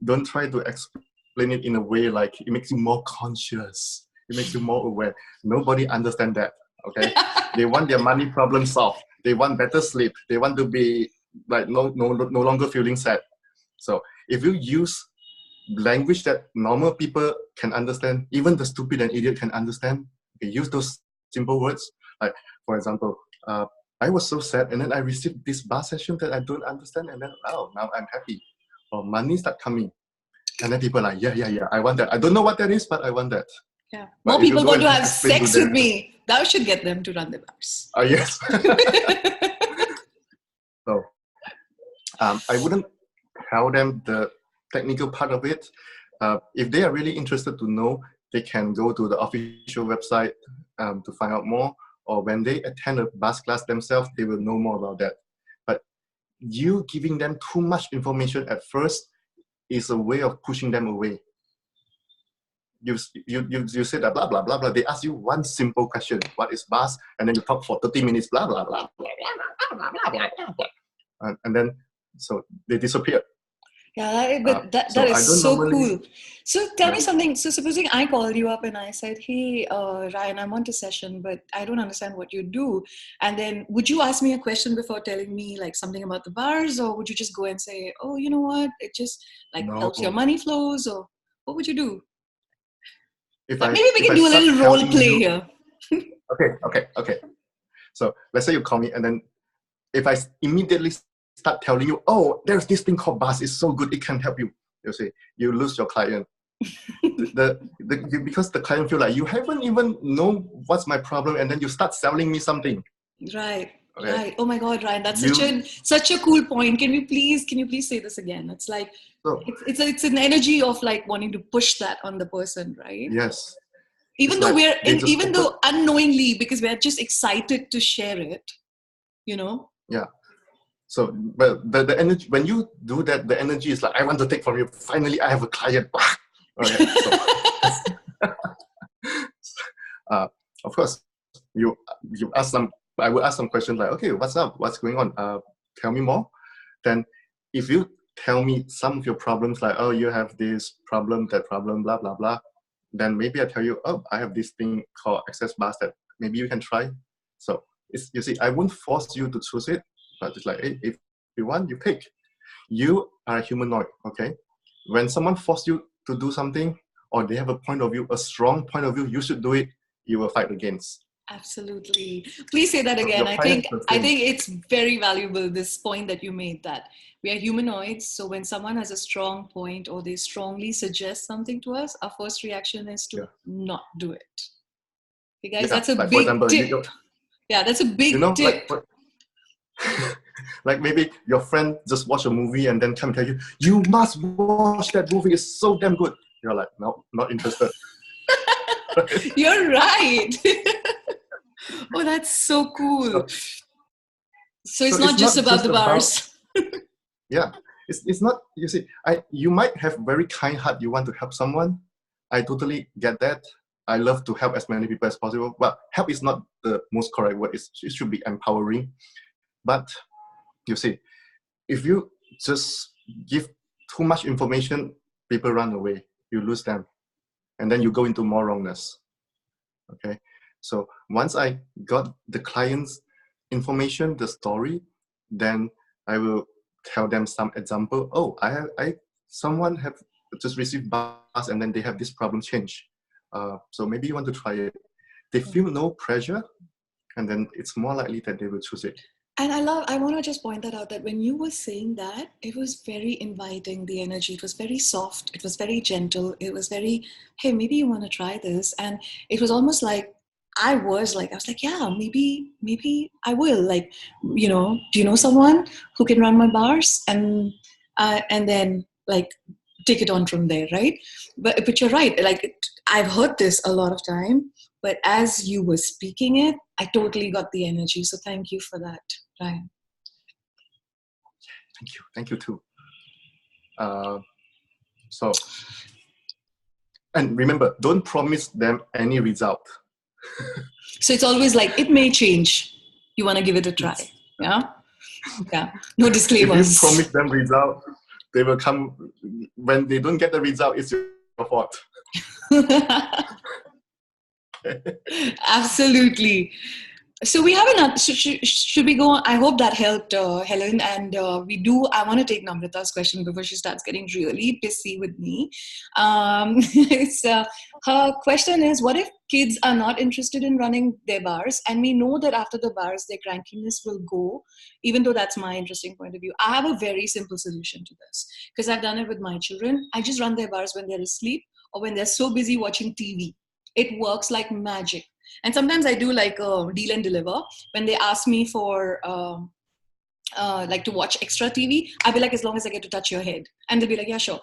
Don't try to explain it in a way like it makes you more conscious. It makes you more aware. Nobody understands that. Okay, they want their money problem solved. They want better sleep. They want to be like no longer feeling sad. So if you use language that normal people can understand, even the stupid and idiot can understand, okay, use those simple words. Like, for example, I was so sad, and then I received this bar session that I don't understand, and then now I'm happy. Or money start coming, and then people are like, yeah, I want that. I don't know what that is, but I want that. Yeah, more people want to have sex with me. That should get them to run the bars. Yes. So, I wouldn't tell them the technical part of it. If they are really interested to know, they can go to the official website to find out more. Or when they attend a bars class themselves, they will know more about that. But you giving them too much information at first is a way of pushing them away. You say that blah, blah, blah, blah. They ask you one simple question, what is bars? And then you talk for 30 minutes, blah, blah, blah, blah, blah, blah, blah, blah. And then, so they disappear. Yeah, that is so cool. So tell me something. So supposing I called you up and I said, hey, Ryan, I want a session, but I don't understand what you do. And then would you ask me a question before telling me like something about the bars? Or would you just go and say, oh, you know what? It just like helps your money flows? Or what would you do? Maybe we can do a little role play here. Okay. So let's say you call me, and then if I immediately start telling you, oh, there's this thing called bus, it's so good, it can help you. You see, you lose your client. Because the client feel like you haven't even know what's my problem, and then you start selling me something. Right. Okay. Right. Oh my God, Ryan, that's such a cool point. Can you please say this again? It's like it's an energy of like wanting to push that on the person, right? Yes. Even though though unknowingly, because we're just excited to share it, you know. Yeah. So, but the energy, when you do that, the energy is like, I want to take from you. Finally, I have a client. Okay. So, of course, you ask some. I will ask some questions like, okay, what's up? What's going on? Tell me more. Then, if you tell me some of your problems, like, oh, you have this problem, that problem, blah blah blah, then maybe I tell you, oh, I have this thing called access bars that maybe you can try. So, you see, I won't force you to choose it, but it's like, hey, if you want, you pick. You are a humanoid, okay? When someone forces you to do something, or they have a point of view, a strong point of view, you should do it, you will fight against. Absolutely. Please say that again. I think it's very valuable, this point that you made, that we are humanoids. So when someone has a strong point or they strongly suggest something to us, our first reaction is to not do it. Okay, guys, that's a big tip. That's a big tip. Like maybe your friend just watch a movie and then come tell you, you must watch that movie, it's so damn good. You're like, no, not interested. You're right. Oh, that's so cool. So it's not just about the bars. Yeah, it's not, you see, you might have very kind heart, you want to help someone. I totally get that. I love to help as many people as possible. But help is not the most correct word. It should be empowering. But you see, if you just give too much information, people run away. You lose them. And then you go into more wrongness. Okay. So once I got the client's information, the story, then I will tell them some example. Oh, someone have just received bus and then they have this problem change. So maybe you want to try it. They feel no pressure, and then it's more likely that they will choose it. And I want to just point that out, that when you were saying that, it was very inviting, the energy. It was very soft. It was very gentle. It was very, hey, maybe you want to try this. And it was almost like, I was like, yeah, maybe I will. Like, do you know someone who can run my bars? And then like take it on from there, right? But you're right. Like, I've heard this a lot of time, but as you were speaking it, I totally got the energy. So thank you for that, Ryan. Thank you too. So, and remember, don't promise them any result. So it's always like, it may change. You want to give it a try. Yeah. No disclaimers. If you promise them result, they will come. When they don't get the result, it's your fault. Absolutely. So we have another. Should we go on? I hope that helped, Helen. And I want to take Namrata's question before she starts getting really pissy with me. Her question is: what if kids are not interested in running their bars, and we know that after the bars their crankiness will go? Even though that's my interesting point of view, I have a very simple solution to this, because I've done it with my children. I just run their bars when they're asleep or when they're so busy watching TV. It works like magic. And sometimes I do like deal and deliver. When they ask me for like to watch extra TV, I'll be like, as long as I get to touch your head. And they'll be like, yeah, sure.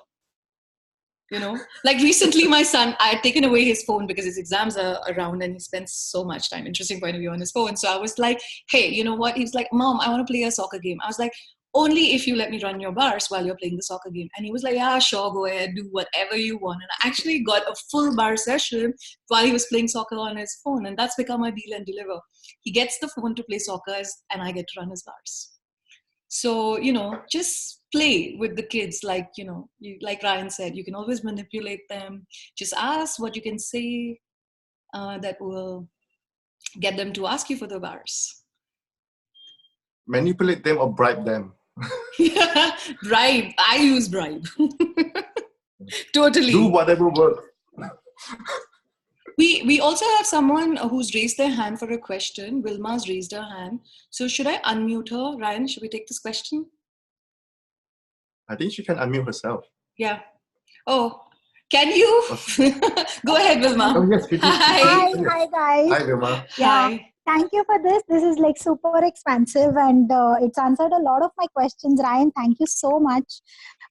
Like recently my son, I had taken away his phone because his exams are around and he spends so much time, interesting point of view, on his phone. So I was like, hey, you know what? He was like, Mom, I want to play a soccer game. I was like, only if you let me run your bars while you're playing the soccer game. And he was like, yeah, sure, go ahead, do whatever you want. And I actually got a full bar session while he was playing soccer on his phone. And that's become my deal and deliver. He gets the phone to play soccer and I get to run his bars. So, just play with the kids. Like, like Ryan said, you can always manipulate them. Just ask what you can say that will get them to ask you for the bars. Manipulate them or bribe them. Bribe. I use bribe. Totally. Do whatever works. We also have someone who's raised their hand for a question. Wilma's raised her hand. So should I unmute her? Ryan, should we take this question? I think she can unmute herself. Yeah. Oh, can you? Okay. Go ahead, Wilma. Oh yes, Hi. Hi guys. Hi, Vilma. Yeah, Hi. thank you for this. This is like super expansive and it's answered a lot of my questions. Ryan, thank you so much.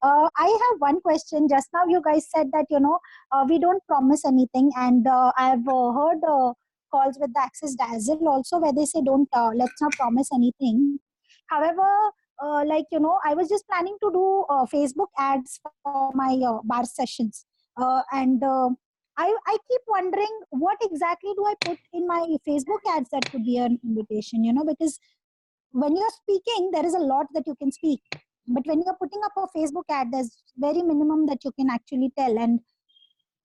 I have one question. Just now you guys said that, we don't promise anything. And I've heard calls with the Access Dazzle also where they say don't, let's not promise anything. However, I was just planning to do Facebook ads for my bar sessions. I keep wondering what exactly do I put in my Facebook ads that could be an invitation, because when you're speaking, there is a lot that you can speak. But when you're putting up a Facebook ad, there's very minimum that you can actually tell. And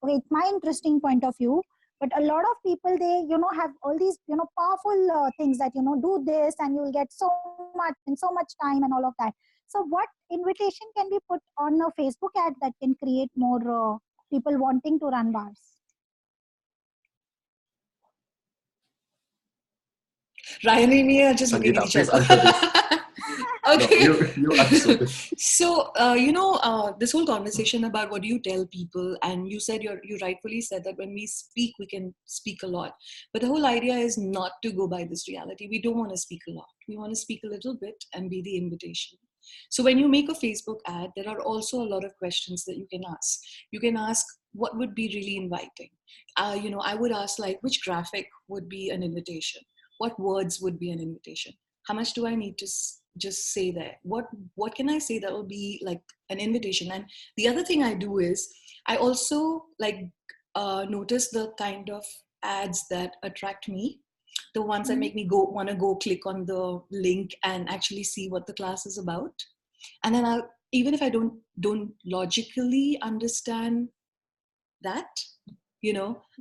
okay, it's my interesting point of view. But a lot of people, they, have all these, powerful things that, do this and you'll get so much in so much time and all of that. So what invitation can we put on a Facebook ad that can create more people wanting to run bars? Ryan and me are just looking at Sangeeta, each please other. answer this. Okay. No, you answer this. So, this whole conversation about what do you tell people, and you said you rightfully said that when we speak, we can speak a lot. But the whole idea is not to go by this reality. We don't want to speak a lot. We want to speak a little bit and be the invitation. So when you make a Facebook ad, there are also a lot of questions that you can ask. You can ask what would be really inviting. I would ask like which graphic would be an invitation. What words would be an invitation? How much do I need to just say there? What can I say that will be like an invitation? And the other thing I do is I also notice the kind of ads that attract me, the ones that make me want to go click on the link and actually see what the class is about. And then even if I don't logically understand that,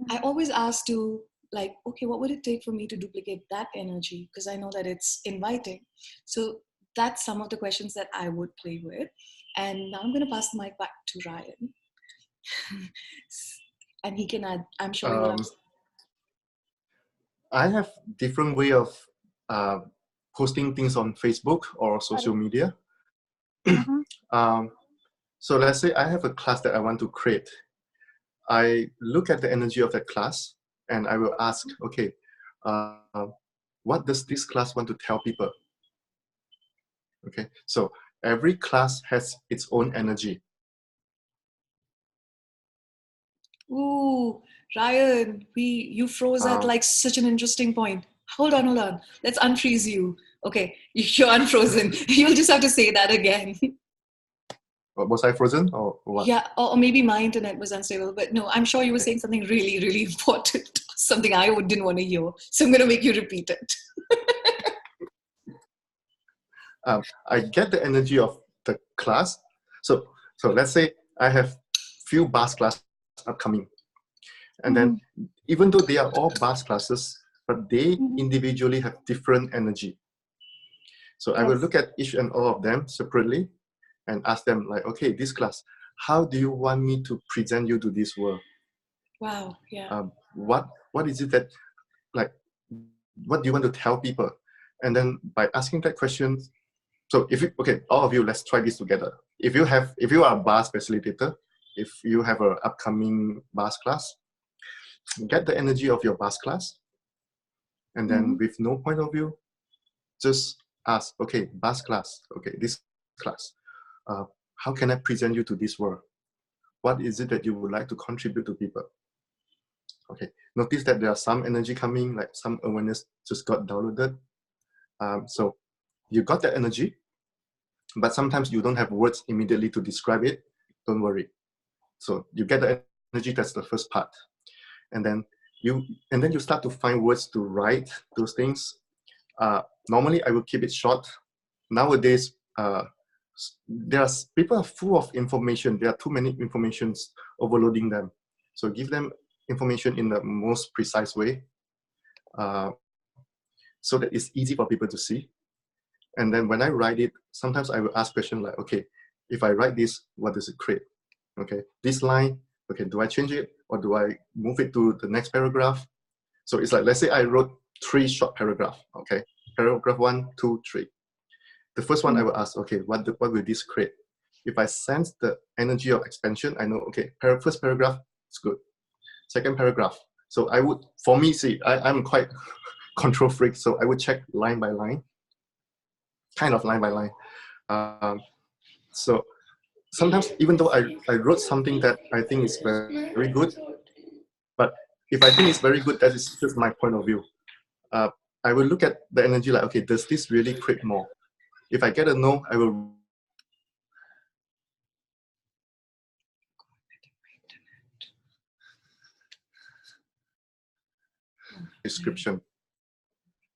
I always ask to like, okay, what would it take for me to duplicate that energy? Because I know that it's inviting. So that's some of the questions that I would play with. And now I'm going to pass the mic back to Ryan. And he can add, I'm sure he'll have. I have different way of posting things on Facebook or social media. So let's say I have a class that I want to create. I look at the energy of that class and I will ask, okay, what does this class want to tell people? Okay, so every class has its own energy. Ooh, Ryan, you froze at like such an interesting point. Hold on. Let's unfreeze you. Okay, you're unfrozen. You'll just have to say that again. Was I frozen or what? Yeah, or maybe my internet was unstable, but no, I'm sure you were saying something really, really important, something I didn't want to hear. So I'm going to make you repeat it. I get the energy of the class. So let's say I have few bars class upcoming. And then even though they are all bars classes, but they individually have different energy. So I will look at each and all of them separately and ask them like, okay, this class, how do you want me to present you to this world? Wow, yeah. What is it that, like, what do you want to tell people? And then by asking that question, so all of you, let's try this together. If you are a bars facilitator, if you have an upcoming bars class, get the energy of your bars class. And then with no point of view, just ask, okay, bars class, okay, this class, how can I present you to this world? What is it that you would like to contribute to people? Okay, notice that there are some energy coming, like some awareness just got downloaded. So you got that energy, but sometimes you don't have words immediately to describe it. Don't worry. So you get the energy, that's the first part. And then you start to find words to write those things. Normally I will keep it short. Nowadays, people are full of information. There are too many informations overloading them. So give them information in the most precise way, so that it's easy for people to see. And then when I write it, sometimes I will ask questions like, okay, if I write this, what does it create? Okay, this line, okay, do I change it or do I move it to the next paragraph? So it's like, let's say I wrote 3 short paragraphs, okay? Paragraph 1, 2, 3. The first one I will ask, okay, what will this create? If I sense the energy of expansion, I know, okay, first paragraph is good. Second paragraph. So I would, for me, see, I'm quite control freak, so I would check line by line, kind of line by line. So sometimes, even though I wrote something that I think is very good, but if I think it's very good, that is just my point of view. I will look at the energy like, okay, does this really create more? If I get a no, I will description.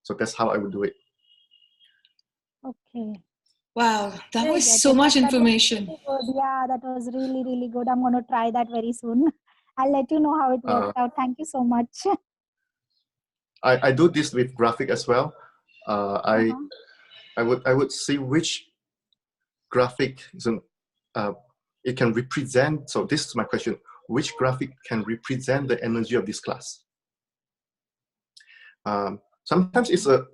So that's how I would do it. Okay. Wow, that I was get so it. much That was information. really good. Yeah, that was really, really good. I'm going to try that very soon. I'll let you know how it worked out. Thank you so much. I do this with graphic as well. I would see which graphic it can represent. So this is my question: which graphic can represent the energy of this class? Sometimes it's a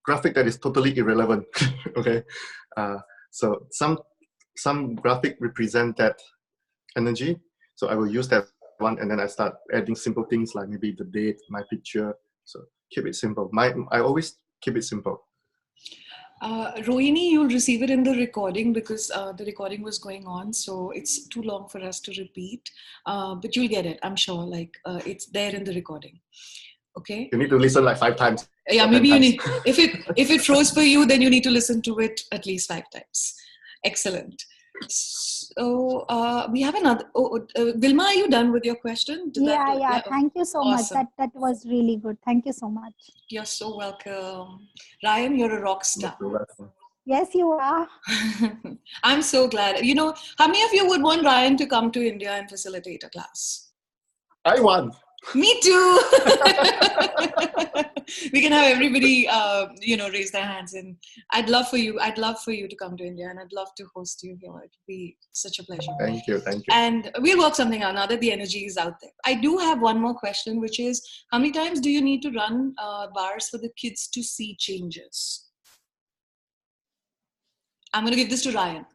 graphic that is totally irrelevant. Okay, so some graphic represent that energy. So I will use that one, and then I start adding simple things like maybe the date, my picture. So keep it simple. I always keep it simple. Rohini, you'll receive it in the recording because the recording was going on, so it's too long for us to repeat. But you'll get it, I'm sure. Like it's there in the recording. Okay. You need to listen like 5 times. Yeah, maybe you need. If it froze for you, then you need to listen to it at least 5 times. Excellent. So we have another. Vilma, are you done with your question? Yeah. Thank you so awesome. much. That was really good. Thank you so much. You're so welcome. Ryan, you're a rock star. Yes, you are. I'm so glad. You know, how many of you would want Ryan to come to India and facilitate a class? I want. Me too. We can have everybody, raise their hands. And I'd love for you to come to India, and I'd love to host you here. It'd be such a pleasure. Thank you. And we'll work something out now that the energy is out there. I do have one more question, which is, how many times do you need to run bars for the kids to see changes? I'm going to give this to Ryan.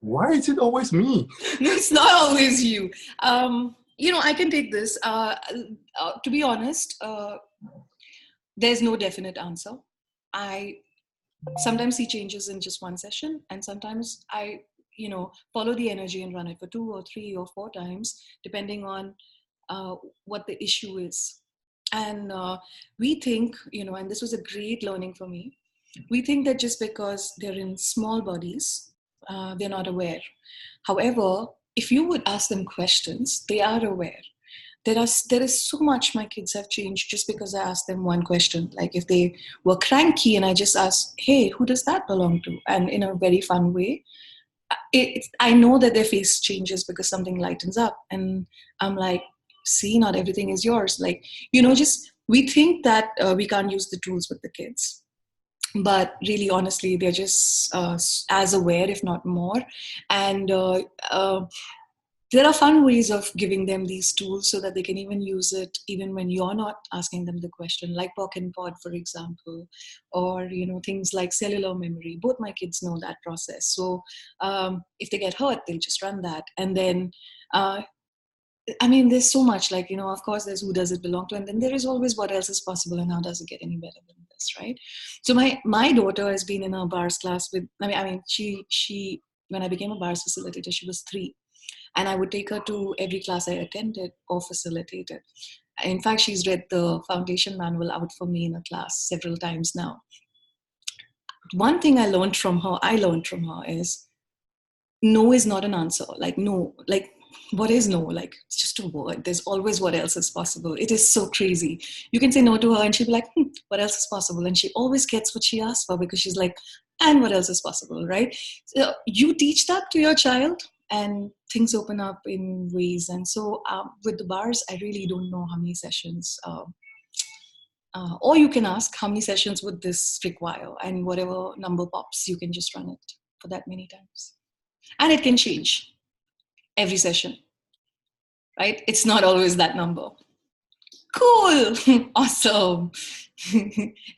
Why is it always me? No, it's not always you. I can take this. To be honest, there's no definite answer. I sometimes see changes in just one session, and sometimes I, follow the energy and run it for 2 or 3 or 4 times, depending on what the issue is. And we think, and this was a great learning for me, we think that just because they're in small bodies, they're not aware. However, if you would ask them questions, they are aware. There is so much my kids have changed just because I asked them one question. Like if they were cranky and I just asked, hey, who does that belong to? And in a very fun way, I know that their face changes because something lightens up. And I'm like, see, not everything is yours. Like, just we think that we can't use the tools with the kids. But really, honestly, they're just as aware, if not more. And there are fun ways of giving them these tools so that they can even use it even when you're not asking them the question, like Pock and Pod, for example, or things like cellular memory. Both my kids know that process. So if they get hurt, they'll just run that. And then there's so much, like, of course, there's who does it belong to, and then there is always what else is possible and how does it get any better than this, right? So my daughter has been in a bars class with, she when I became a bars facilitator, she was 3. And I would take her to every class I attended or facilitated. In fact, she's read the foundation manual out for me in a class several times now. One thing I learned from her is no is not an answer. Like, no, like, what is no? Like, it's just a word. There's always what else is possible. It is so crazy. You can say no to her and she'll be like, what else is possible? And she always gets what she asks for because she's like, and what else is possible, right? So you teach that to your child and things open up in ways. And so with the bars, I really don't know how many sessions, or you can ask how many sessions would this require, and whatever number pops, you can just run it for that many times. And it can change. every session, right? It's not always that number. Cool. Awesome.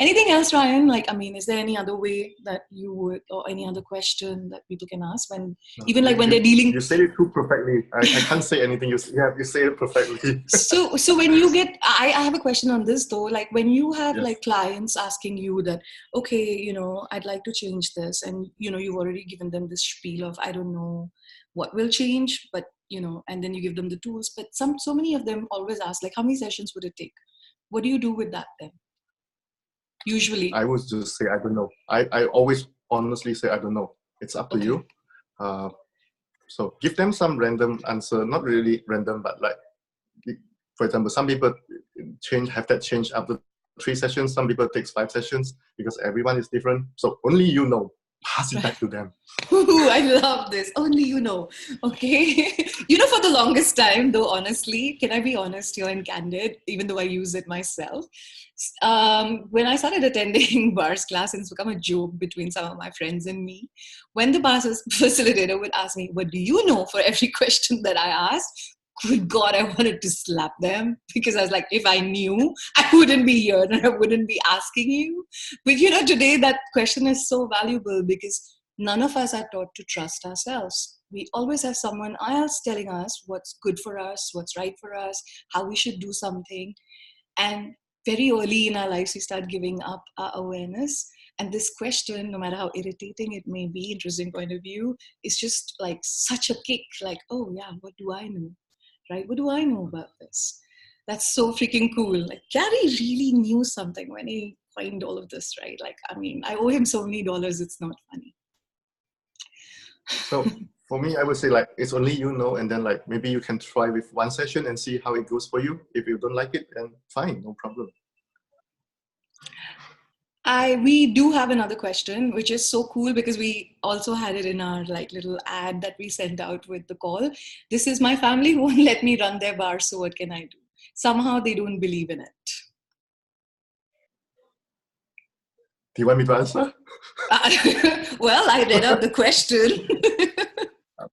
Anything else, Ryan? Like, I mean, is there any other way that you would, or any other question that people can ask when, even like when they're dealing? You said it too perfectly. I can't say anything. You say it perfectly. So when you get, I have a question on this though. Like when you have Yes. like clients asking you that, okay, you know, I'd like to change this, and you know, you've already given them this spiel of, I don't know what will change, but you know, and then you give them the tools. But so many of them always ask, like, how many sessions would it take? What do you do with that then? Usually, I would just say I don't know. I always honestly say I don't know. It's up to Okay. you. So give them some random answer, not really random, but like, for example, some people have that change after 3 sessions. Some people takes 5 sessions because everyone is different. So only you know. Pass it back to them. Ooh, I love this. Only you know. Okay. You know, for the longest time, though, honestly, can I be honest here and candid, even though I use it myself? When I started attending bars class, and it's become a joke between some of my friends and me, when the bars facilitator would ask me, what do you know, for every question that I asked? Good God, I wanted to slap them, because I was like, if I knew, I wouldn't be here and I wouldn't be asking you. But you know, today that question is so valuable because none of us are taught to trust ourselves. We always have someone else telling us what's good for us, what's right for us, how we should do something. And very early in our lives, we start giving up our awareness. And this question, no matter how irritating it may be, interesting point of view, is just like such a kick. Like, oh yeah, what do I know? Right? What do I know about this? That's so freaking cool. Like Gary really knew something when he coined all of this, right? Like, I mean, I owe him so many dollars, it's not funny. So for me, I would say like, it's only you know, and then like maybe you can try with 1 session and see how it goes for you. If you don't like it, then fine, no problem. We do have another question, which is so cool because we also had it in our like little ad that we sent out with the call. This is my family won't let me run their bar, so what can I do? Somehow they don't believe in it. Do you want me to answer? Well, I read out the question.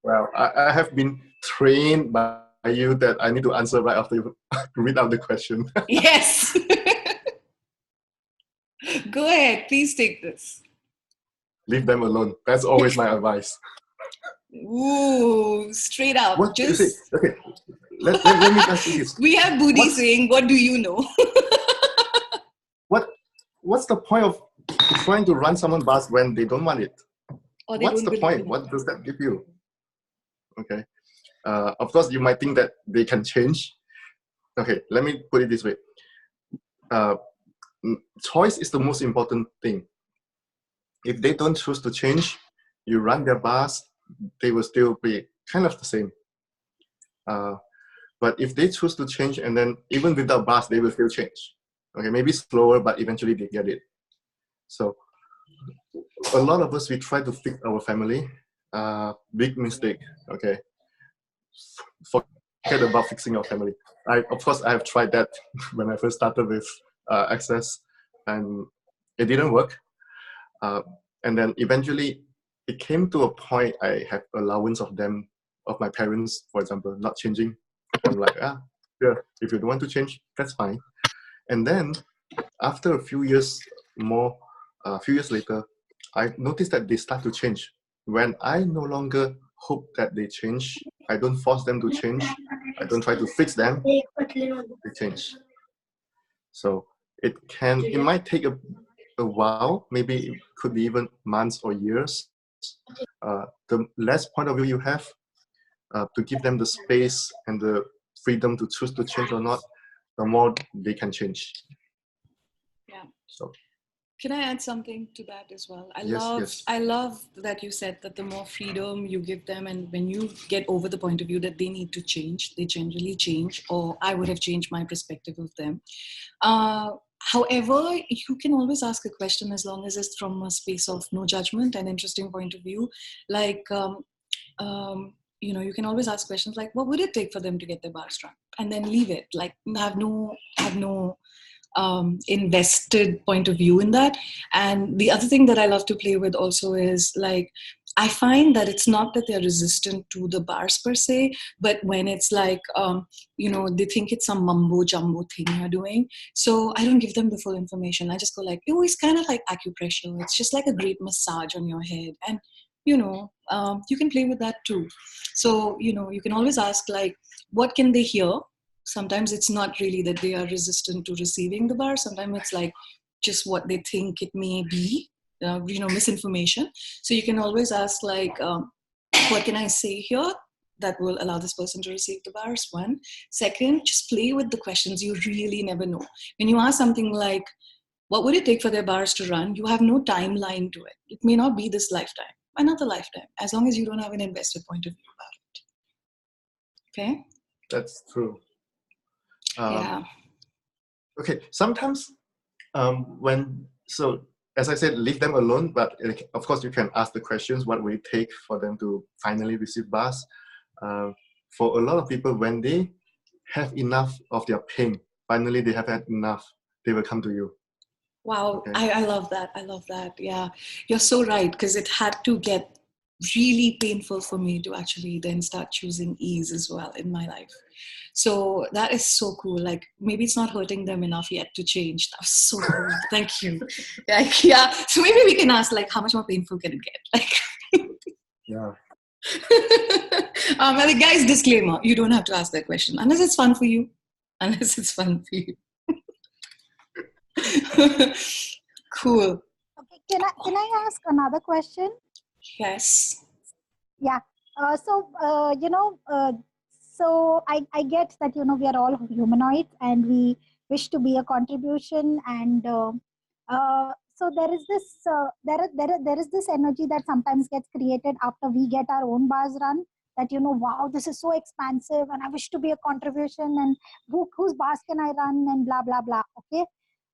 Well, I have been trained by you that I need to answer right after you read out the question. Yes. Go ahead, please take this. Leave them alone. That's always my advice. Ooh, straight up. What Just is it? Okay, let me ask you this. we have Budi saying, what do you know? What's the point of trying to run someone's bus when they don't want it? Or they What's don't the believe point? in What it. does that give you? Okay. Of course, you might think that they can change. Okay, let me put it this way. Choice is the most important thing. If they don't choose to change, you run their bus, they will still be kind of the same. But if they choose to change, and then even without bus, they will still change. Okay, maybe slower, but eventually they get it. So a lot of us, we try to fix our family. Big mistake. Okay, forget about fixing your family. Of course, I have tried that when I first started with Access, and it didn't work. And then eventually, it came to a point I had allowance of them, of my parents, for example, not changing. I'm like, yeah, if you don't want to change, that's fine. And then after a few years later, I noticed that they start to change. When I no longer hope that they change, I don't force them to change. I don't try to fix them. They change. So it might take a while. Maybe it could be even months or years. The less point of view you have, to give them the space and the freedom to choose to change or not, the more they can change. Yeah. So can I add something to that as well? Yes. I love that you said that the more freedom you give them, and when you get over the point of view that they need to change, they generally change, or I would have changed my perspective of them. However, you can always ask a question as long as it's from a space of no judgment and interesting point of view. Like, you know, you can always ask questions like, what would it take for them to get their bar strung? And then leave it. Like, have no invested point of view in that. And the other thing that I love to play with also is like, I find that it's not that they're resistant to the bars per se, but when it's like, they think it's some mumbo jumbo thing you're doing. So I don't give them the full information. I just go like, oh, it's kind of like acupressure. It's just like a great massage on your head. And, you can play with that too. So, you can always ask like, what can they hear? Sometimes it's not really that they are resistant to receiving the bar. Sometimes it's like just what they think it may be, misinformation. So you can always ask like, what can I say here that will allow this person to receive the bars? One. Second, just play with the questions. You really never know. When you ask something like, what would it take for their bars to run? You have no timeline to it. It may not be this lifetime, another lifetime, as long as you don't have an invested point of view about it. Okay? That's true. Yeah. Okay, sometimes as I said, leave them alone, but of course you can ask the questions, what will it take for them to finally receive bars? For a lot of people, when they have enough of their pain, finally they have had enough, they will come to you. Wow, okay. I love that. I love that. Yeah, you're so right, because it had to get really painful for me to actually then start choosing ease as well in my life. So that is so cool. Like maybe it's not hurting them enough yet to change. That was so cool. Thank you. Yeah. So maybe we can ask like, how much more painful can it get? Like, yeah. And the guy's disclaimer: you don't have to ask that question unless it's fun for you. Unless it's fun for you. Cool. Okay, can I ask another question? Yes. Yeah. So I get that we are all humanoids and we wish to be a contribution, and so there is this energy that sometimes gets created after we get our own bars run. That wow, this is so expansive, and I wish to be a contribution, and whose bars can I run, and blah blah blah. Okay.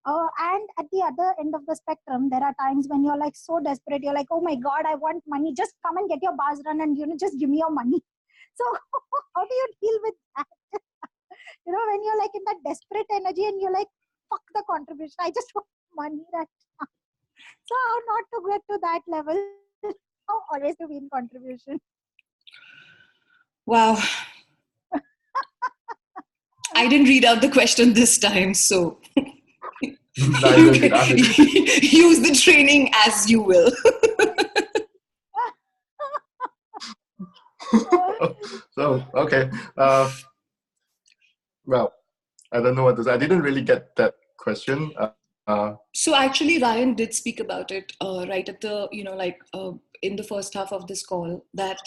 And at the other end of the spectrum, there are times when you're like so desperate. You're like, oh my God, I want money. Just come and get your bars run and, just give me your money. So how do you deal with that? When you're like in that desperate energy and you're like, fuck the contribution. I just want money right now. So how not to get to that level? How always to be in contribution? Wow. I didn't read out the question this time, so... use the training as you will. So, okay. Well, I don't know what to say. I didn't really get that question. So actually, Ryan did speak about it right at the, in the first half of this call, that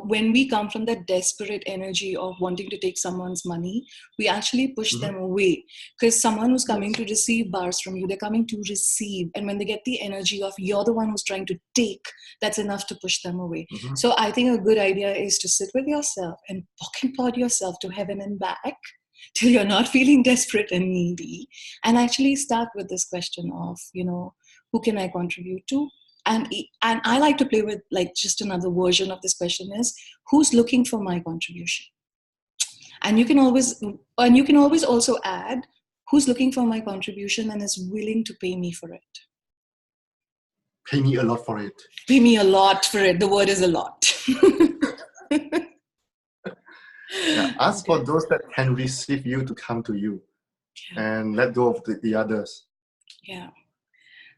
when we come from that desperate energy of wanting to take someone's money, we actually push them away, because someone who's coming to receive bars from you, they're coming to receive. And when they get the energy of you're the one who's trying to take, that's enough to push them away. So I think a good idea is to sit with yourself and pocket pod yourself to heaven and back till you're not feeling desperate and needy, and actually start with this question of, who can I contribute to? And I like to play with like just another version of this question is, who's looking for my contribution? And you can always also add, who's looking for my contribution and is willing to pay me for it? Pay me a lot for it. Pay me a lot for it. The word is a lot. Yeah, ask for those that can receive you to come to you, and let go of the others. Yeah.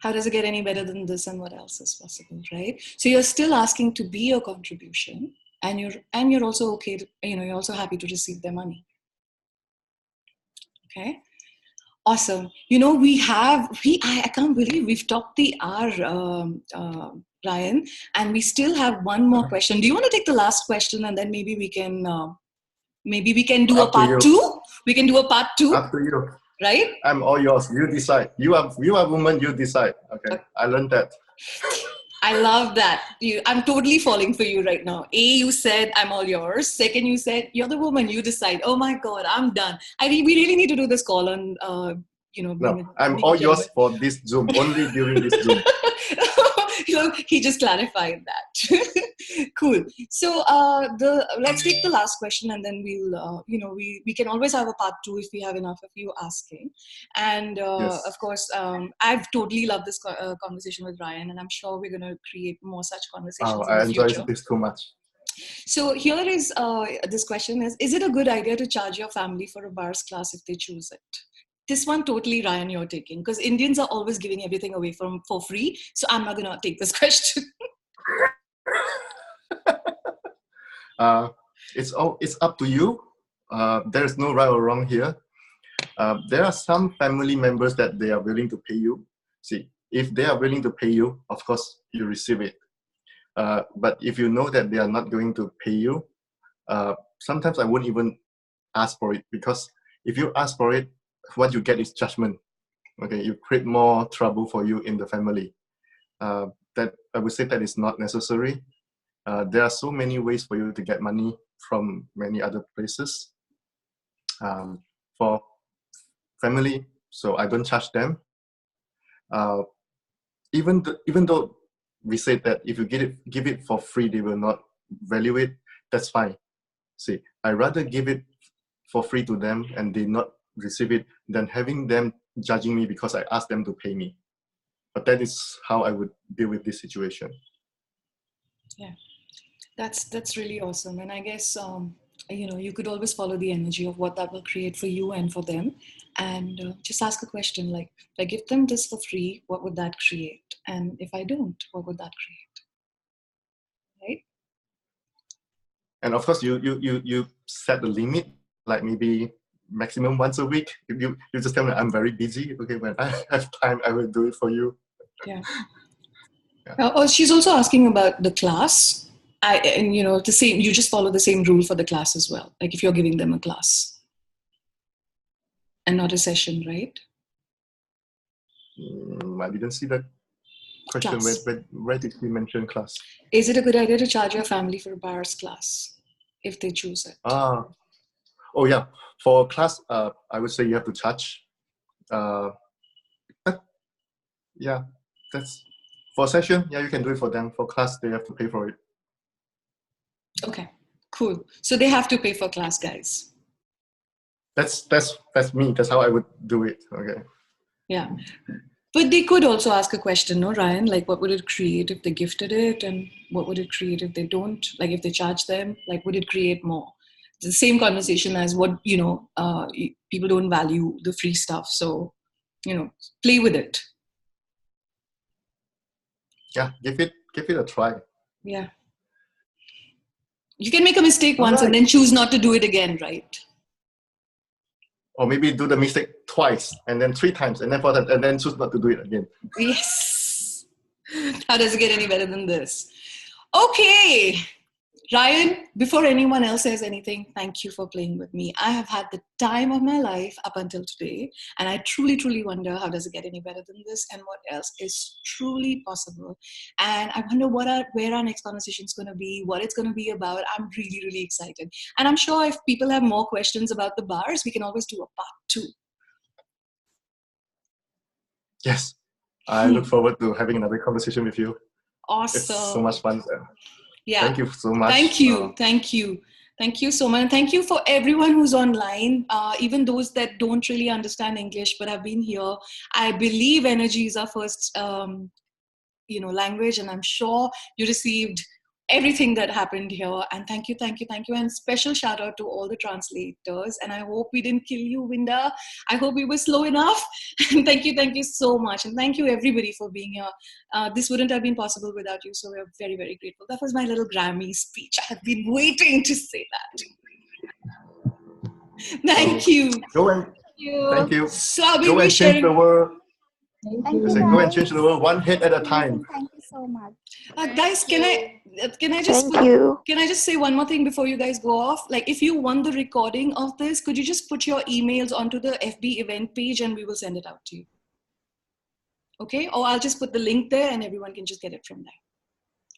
How does it get any better than this, and what else is possible, right? So you're still asking to be a contribution, and you're also okay to, you're also happy to receive their money. Okay. Awesome. I can't believe we've topped the hour, Ryan, and we still have one more question. Do you want to take the last question, and then maybe we can do a part two? We can do a part two. Up to you. Right? I'm all yours. You decide. You are woman. You decide. Okay. I learned that. I love that. I'm totally falling for you right now. A, you said I'm all yours. Second, you said you're the woman. You decide. Oh my God, I'm done. We really need to do this call on. No, I'm all yours for this Zoom. Only during this Zoom. So he just clarified that. Cool. So let's take the last question, and then we'll we can always have a part 2 if we have enough of you asking. And Yes. of course, I've totally loved this conversation with Ryan, and I'm sure we're going to create more such conversations in I the enjoy future. this too much. So here is this question is it a good idea to charge your family for a bars class if they choose it? This one totally, Ryan, you're taking, because Indians are always giving everything away for free. So I'm not going to take this question. It's up to you. There is no right or wrong here. There are some family members that they are willing to pay you. See, if they are willing to pay you, of course, you receive it. But if you know that they are not going to pay you, sometimes I won't even ask for it, because if you ask for it, what you get is judgment. Okay, you create more trouble for you in the family. That I would say that is not necessary. There are so many ways for you to get money from many other places. For family, so I don't charge them. Even though we said that if you give it for free, they will not value it. That's fine. See, I rather give it for free to them and they not receive it than having them judging me because I asked them to pay me. But that is how I would deal with this situation. Yeah, that's really awesome. And I guess you could always follow the energy of what that will create for you and for them, and just ask a question like, if I give them this for free, what would that create? And if I don't, what would that create? Right? And of course, you set the limit, like maybe maximum once a week. You just tell me I'm very busy. Okay, when I have time, I will do it for you. Yeah. Oh, she's also asking about the class. The same. You just follow the same rule for the class as well. Like if you're giving them a class and not a session, right? I didn't see that question. Where did we mention class? Is it a good idea to charge your family for a bars class if they choose it? Oh yeah. For class, I would say you have to charge. Yeah, that's for session. Yeah, you can do it for them. For class, they have to pay for it. Okay, cool. So they have to pay for class, guys. That's me. That's how I would do it. Okay. Yeah. But they could also ask a question, no, Ryan? Like, what would it create if they gifted it? And what would it create if they don't? Like, if they charge them, like, would it create more? It's the same conversation as what, people don't value the free stuff. So, play with it. Yeah, give it a try. Yeah. You can make a mistake once and then choose not to do it again, right? Or maybe do the mistake twice and then 3 times and then 4 times and then choose not to do it again. Yes. How does it get any better than this? Okay. Ryan, before anyone else says anything, thank you for playing with me. I have had the time of my life up until today, and I truly, truly wonder how does it get any better than this and what else is truly possible. And I wonder where our next conversation is going to be, what it's going to be about. I'm really, really excited. And I'm sure if people have more questions about the bars, we can always do a part 2. Yes. I look forward to having another conversation with you. Awesome. It's so much fun. Yeah. Thank you so much. Thank you. Thank you so much. And thank you for everyone who's online, even those that don't really understand English but have been here. I believe energy is our first, language, and I'm sure you received everything that happened here. And thank you. And special shout out to all the translators. And I hope we didn't kill you, Winda. I hope we were slow enough. And thank you so much. And thank you everybody for being here. This wouldn't have been possible without you. So we're very, very grateful. That was my little Grammy speech. I have been waiting to say that. Thank you. Thank you. So I'll go and change the world. Thank you, go and change the world one head at a time. Thank you so much. Guys, can I just say one more thing before you guys go off? Like, if you want the recording of this, could you just put your emails onto the FB event page and we will send it out to you? Okay? Or I'll just put the link there and everyone can just get it from there.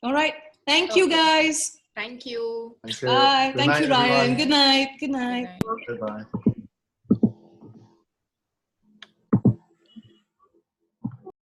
All right. Thank you, guys. Thank you. Thank you. Bye. Thank you, Ryan. Everyone. Good night. Good night. Goodbye.